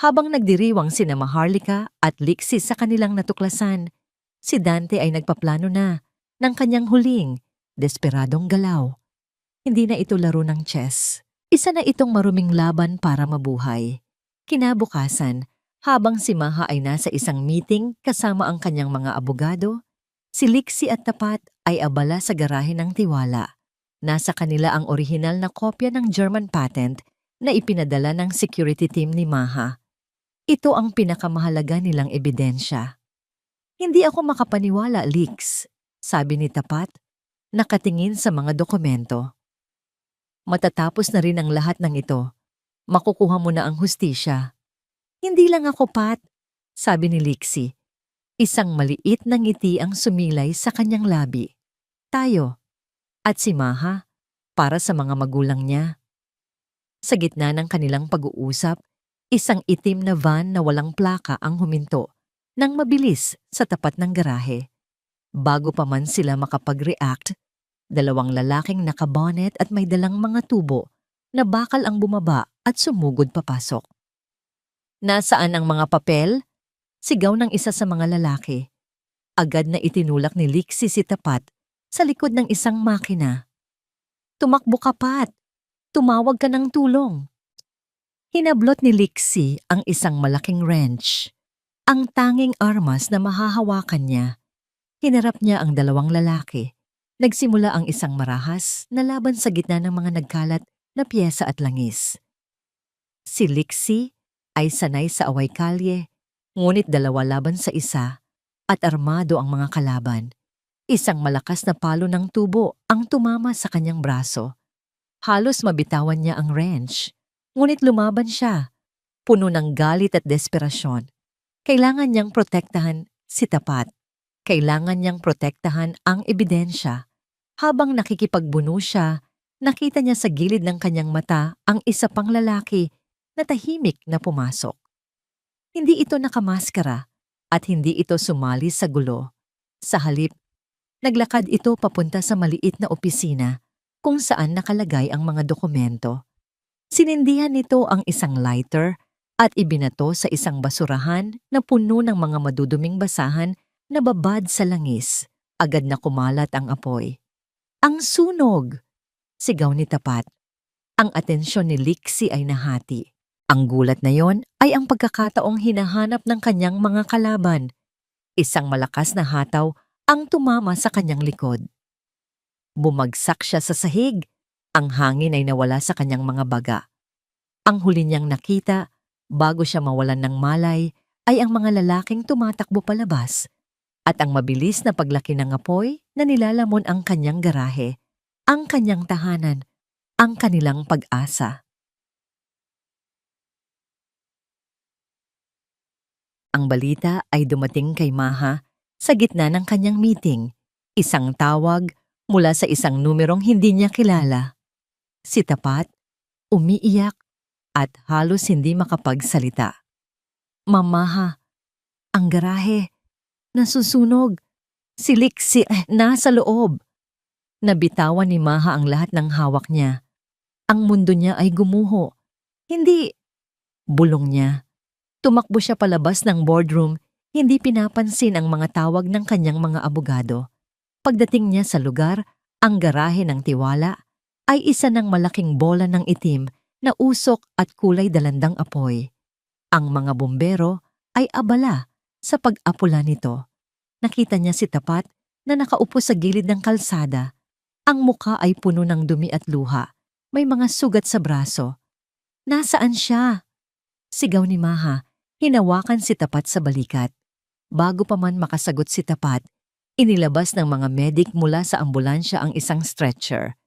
Habang nagdiriwang sina Maharlika at Lixie sa kanilang natuklasan, si Dante ay nagpaplano na ng kanyang huling, desperadong galaw. Hindi na ito laro ng chess. Isa na itong maruming laban para mabuhay. Kinabukasan, habang si Maha ay nasa isang meeting kasama ang kanyang mga abogado, si Lixie at Tapat ay abala sa garahe ng Tiwala. Nasa kanila ang orihinal na kopya ng German patent na ipinadala ng security team ni Maha. Ito ang pinakamahalaga nilang ebidensya. Hindi ako makapaniwala, Lix, sabi ni Tapat, nakatingin sa mga dokumento. Matatapos na rin ang lahat ng ito. Makukuha mo na ang hustisya. Hindi lang ako, Pat, sabi ni Lixie. Isang maliit na ngiti ang sumilay sa kanyang labi. Tayo. At si Maha, para sa mga magulang niya. Sa gitna ng kanilang pag-uusap, Isang itim na van na walang plaka ang huminto nang mabilis sa tapat ng garahe. Bago pa man sila makapag-react, dalawang lalaking nakabonet at may dalang mga tubo na bakal ang bumaba at sumugod papasok. Nasaan ang mga papel? Sigaw ng isa sa mga lalaki. Agad na itinulak ni Lixie si Tapat sa likod ng isang makina. Tumakbo ka, Pat. Tumawag ka ng tulong. Hinablot ni Lixie ang isang malaking wrench. Ang tanging armas na mahahawakan niya. Hinarap niya ang dalawang lalaki. Nagsimula ang isang marahas na laban sa gitna ng mga nagkalat na piyesa at langis. Si Lixie ay sanay sa away kalye, ngunit dalawa laban sa isa at armado ang mga kalaban. Isang malakas na palo ng tubo ang tumama sa kanyang braso. Halos mabitawan niya ang wrench, ngunit lumaban siya, puno ng galit at desperasyon. Kailangan niyang protektahan si Tapat. Kailangan niyang protektahan ang ebidensya. Habang nakikipagbuno siya, nakita niya sa gilid ng kanyang mata ang isa pang lalaki na tahimik na pumasok. Hindi ito nakamaskara at hindi ito sumali sa gulo. Sa halip, naglakad ito papunta sa maliit na opisina kung saan nakalagay ang mga dokumento. Sinindihan nito ang isang lighter at ibinato sa isang basurahan na puno ng mga maduduming basahan na babad sa langis. Agad na kumalat ang apoy. Ang sunog! Sigaw ni Tapat. Ang atensyon ni Lixie ay nahati. Ang gulat na yon ay ang pagkakataong hinahanap ng kanyang mga kalaban. Isang malakas na hataw ang tumama sa kanyang likod. Bumagsak siya sa sahig. Ang hangin ay nawala sa kanyang mga baga. Ang huli niyang nakita, bago siya mawalan ng malay, ay ang mga lalaking tumatakbo palabas at ang mabilis na paglaki ng apoy na nilalamon ang kanyang garahe, ang kanyang tahanan, ang kanilang pag-asa. Ang balita ay dumating kay Maha sa gitna ng kanyang meeting. Isang tawag mula sa isang numerong hindi niya kilala. Si Tapat, umiiyak at halos hindi makapagsalita. Mamaha, ang garahe, nasusunog. Si Lixie nasa loob. Nabitawan ni Maha ang lahat ng hawak niya. Ang mundo niya ay gumuho. Hindi, bulong niya. Tumakbo siya palabas ng boardroom, hindi pinapansin ang mga tawag ng kanyang mga abogado. Pagdating niya sa lugar, ang garahe ng Tiwala ay isa ng malaking bola ng itim na usok at kulay dalandang apoy. Ang mga bumbero ay abala sa pag-apula nito. Nakita niya si Tapat na nakaupo sa gilid ng kalsada. Ang muka ay puno ng dumi at luha. May mga sugat sa braso. Nasaan siya? Sigaw ni Maha. Hinawakan si Tapat sa balikat. Bago pa man makasagot si Tapat, inilabas ng mga medik mula sa ambulansya ang isang stretcher.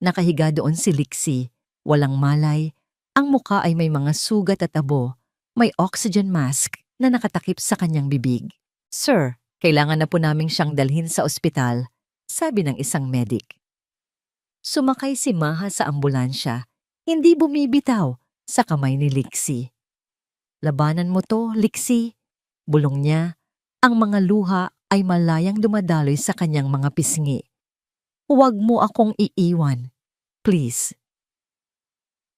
Nakahiga doon si Lixie, walang malay. Ang muka ay may mga sugat at abo. May oxygen mask na nakatakip sa kanyang bibig. Sir, kailangan na po naming siyang dalhin sa ospital, sabi ng isang medik. Sumakay si Maha sa ambulansya, hindi bumibitaw sa kamay ni Lixie. Labanan mo to, Lixie. Bulong niya, ang mga luha ay malayang dumadaloy sa kanyang mga pisngi. Huwag mo akong iiwan. Please.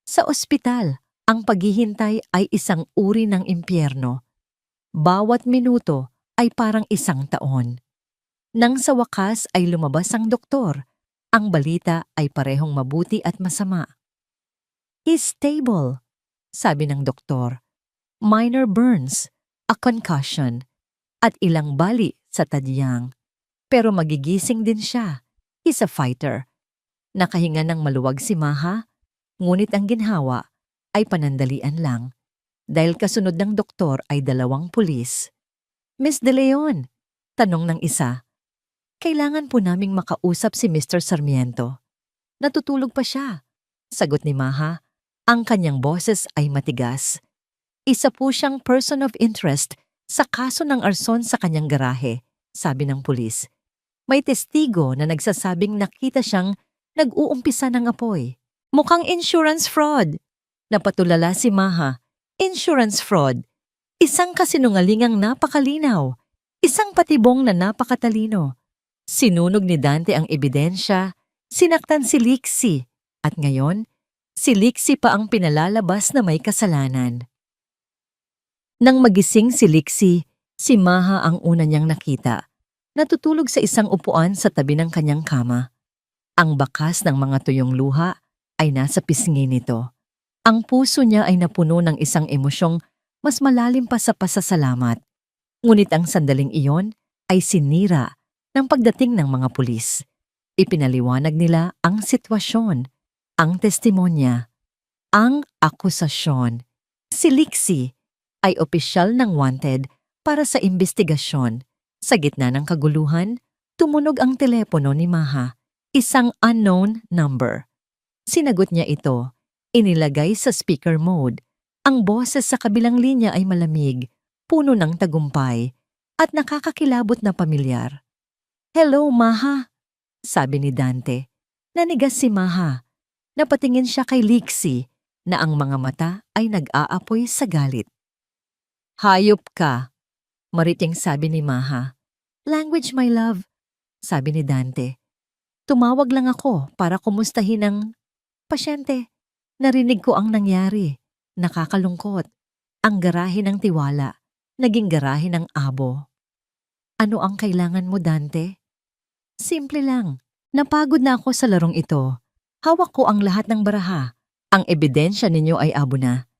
Sa ospital, ang paghihintay ay isang uri ng impyerno. Bawat minuto ay parang isang taon. Nang sa wakas ay lumabas ang doktor, ang balita ay parehong mabuti at masama. He's stable, sabi ng doktor. Minor burns, a concussion, at ilang bali sa tadyang. Pero magigising din siya. He's a fighter. Nakahinga ng maluwag si Maha, ngunit ang ginhawa ay panandalian lang dahil kasunod ng doktor ay 2 pulis. Miss De Leon, tanong ng isa. Kailangan po naming makausap si Mr. Sarmiento. Natutulog pa siya. Sagot ni Maha, ang kanyang boses ay matigas. Isa po siyang person of interest sa kaso ng arson sa kanyang garahe, sabi ng pulis. May testigo na nagsasabing nakita siyang nag-uumpisa ng apoy. Mukhang insurance fraud. Napatulala si Maha. Insurance fraud, isang kasinungalingang napakalinaw, isang patibong na napakatalino. Sinunog ni Dante ang ebidensya, sinaktan si Lixie, at ngayon, si Lixie pa ang pinalalabas na may kasalanan. Nang magising si Lixie, si Maha ang una niyang nakita. Natutulog sa isang upuan sa tabi ng kanyang kama. Ang bakas ng mga tuyong luha ay nasa pisngi nito. Ang puso niya ay napuno ng isang emosyong mas malalim pa sa pasasalamat. Ngunit ang sandaling iyon ay sinira ng pagdating ng mga pulis. Ipinaliwanag nila ang sitwasyon, ang testimonya, ang akusasyon. Si Lixie ay opisyal ng wanted para sa imbestigasyon. Sa gitna ng kaguluhan, tumunog ang telepono ni Maha, isang unknown number. Sinagot niya ito, inilagay sa speaker mode. Ang boses sa kabilang linya ay malamig, puno ng tagumpay, at nakakakilabot na pamilyar. "Hello, Maha," sabi ni Dante. Nanigas si Maha. Napatingin siya kay Lixie na ang mga mata ay nag-aapoy sa galit. "Hayop ka," mariting sabi ni Maha. "Language, my love," sabi ni Dante. "Tumawag lang ako para kumustahin ang pasyente. Narinig ko ang nangyari. Nakakalungkot. Ang garahe ng tiwala, naging garahe ng abo." "Ano ang kailangan mo, Dante?" "Simple lang. Napagod na ako sa larong ito. Hawak ko ang lahat ng baraha. Ang ebidensya ninyo ay abo na.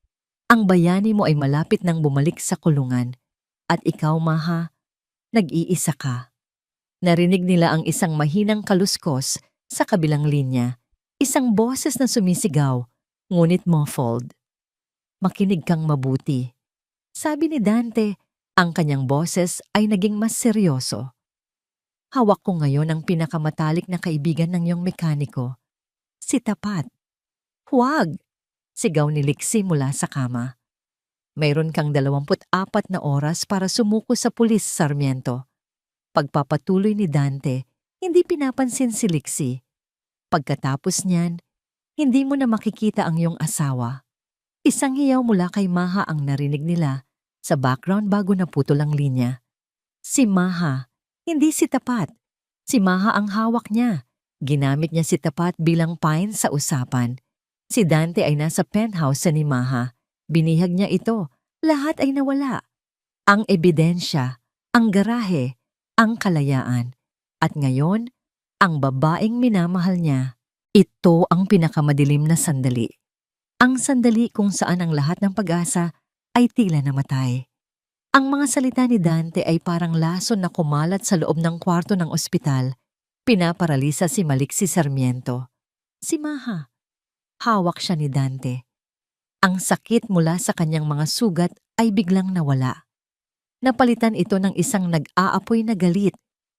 Ang bayani mo ay malapit nang bumalik sa kulungan. At ikaw, Maha, nag-iisa ka." Narinig nila ang isang mahinang kaluskos sa kabilang linya. Isang boses na sumisigaw, ngunit muffled. "Makinig kang mabuti," sabi ni Dante. Ang kanyang boses ay naging mas seryoso. "Hawak ko ngayon ang pinakamatalik na kaibigan ng iyong mekaniko, si Tapat." "Huwag!" sigaw ni Lixie mula sa kama. "Mayroon kang 24 na oras para sumuko sa pulis, Sarmiento." Pagpapatuloy ni Dante, hindi pinapansin si Lixie. Pagkatapos niyan, hindi mo na makikita ang iyong asawa. Isang hiyaw mula kay Maha ang narinig nila sa background bago naputol ang linya. Si Maha, hindi si Tapat. Si Maha ang hawak niya. Ginamit niya si Tapat bilang pain sa usapan. Si Dante ay nasa penthouse sa ni Maha. Binihag niya ito. Lahat ay nawala. Ang ebidensya, ang garahe, ang kalayaan. At ngayon, ang babaeng minamahal niya. Ito ang pinakamadilim na sandali. Ang sandali kung saan ang lahat ng pag-asa ay tila namatay. Ang mga salita ni Dante ay parang lason na kumalat sa loob ng kwarto ng ospital. Pinaparalisa si Lixie Sarmiento. Si Maha. Hawak siya ni Dante. Ang sakit mula sa kanyang mga sugat ay biglang nawala. Napalitan ito ng isang nag-aapoy na galit,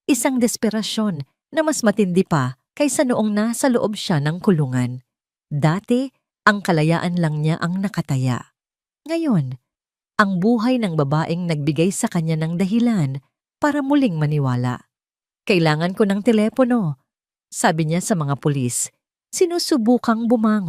isang desperasyon na mas matindi pa kaysa noong nasa loob siya ng kulungan. Dati, ang kalayaan lang niya ang nakataya. Ngayon, ang buhay ng babaeng nagbigay sa kanya ng dahilan para muling maniwala. "Kailangan ko ng telepono," sabi niya sa mga pulis. Sinusubukang bumangon.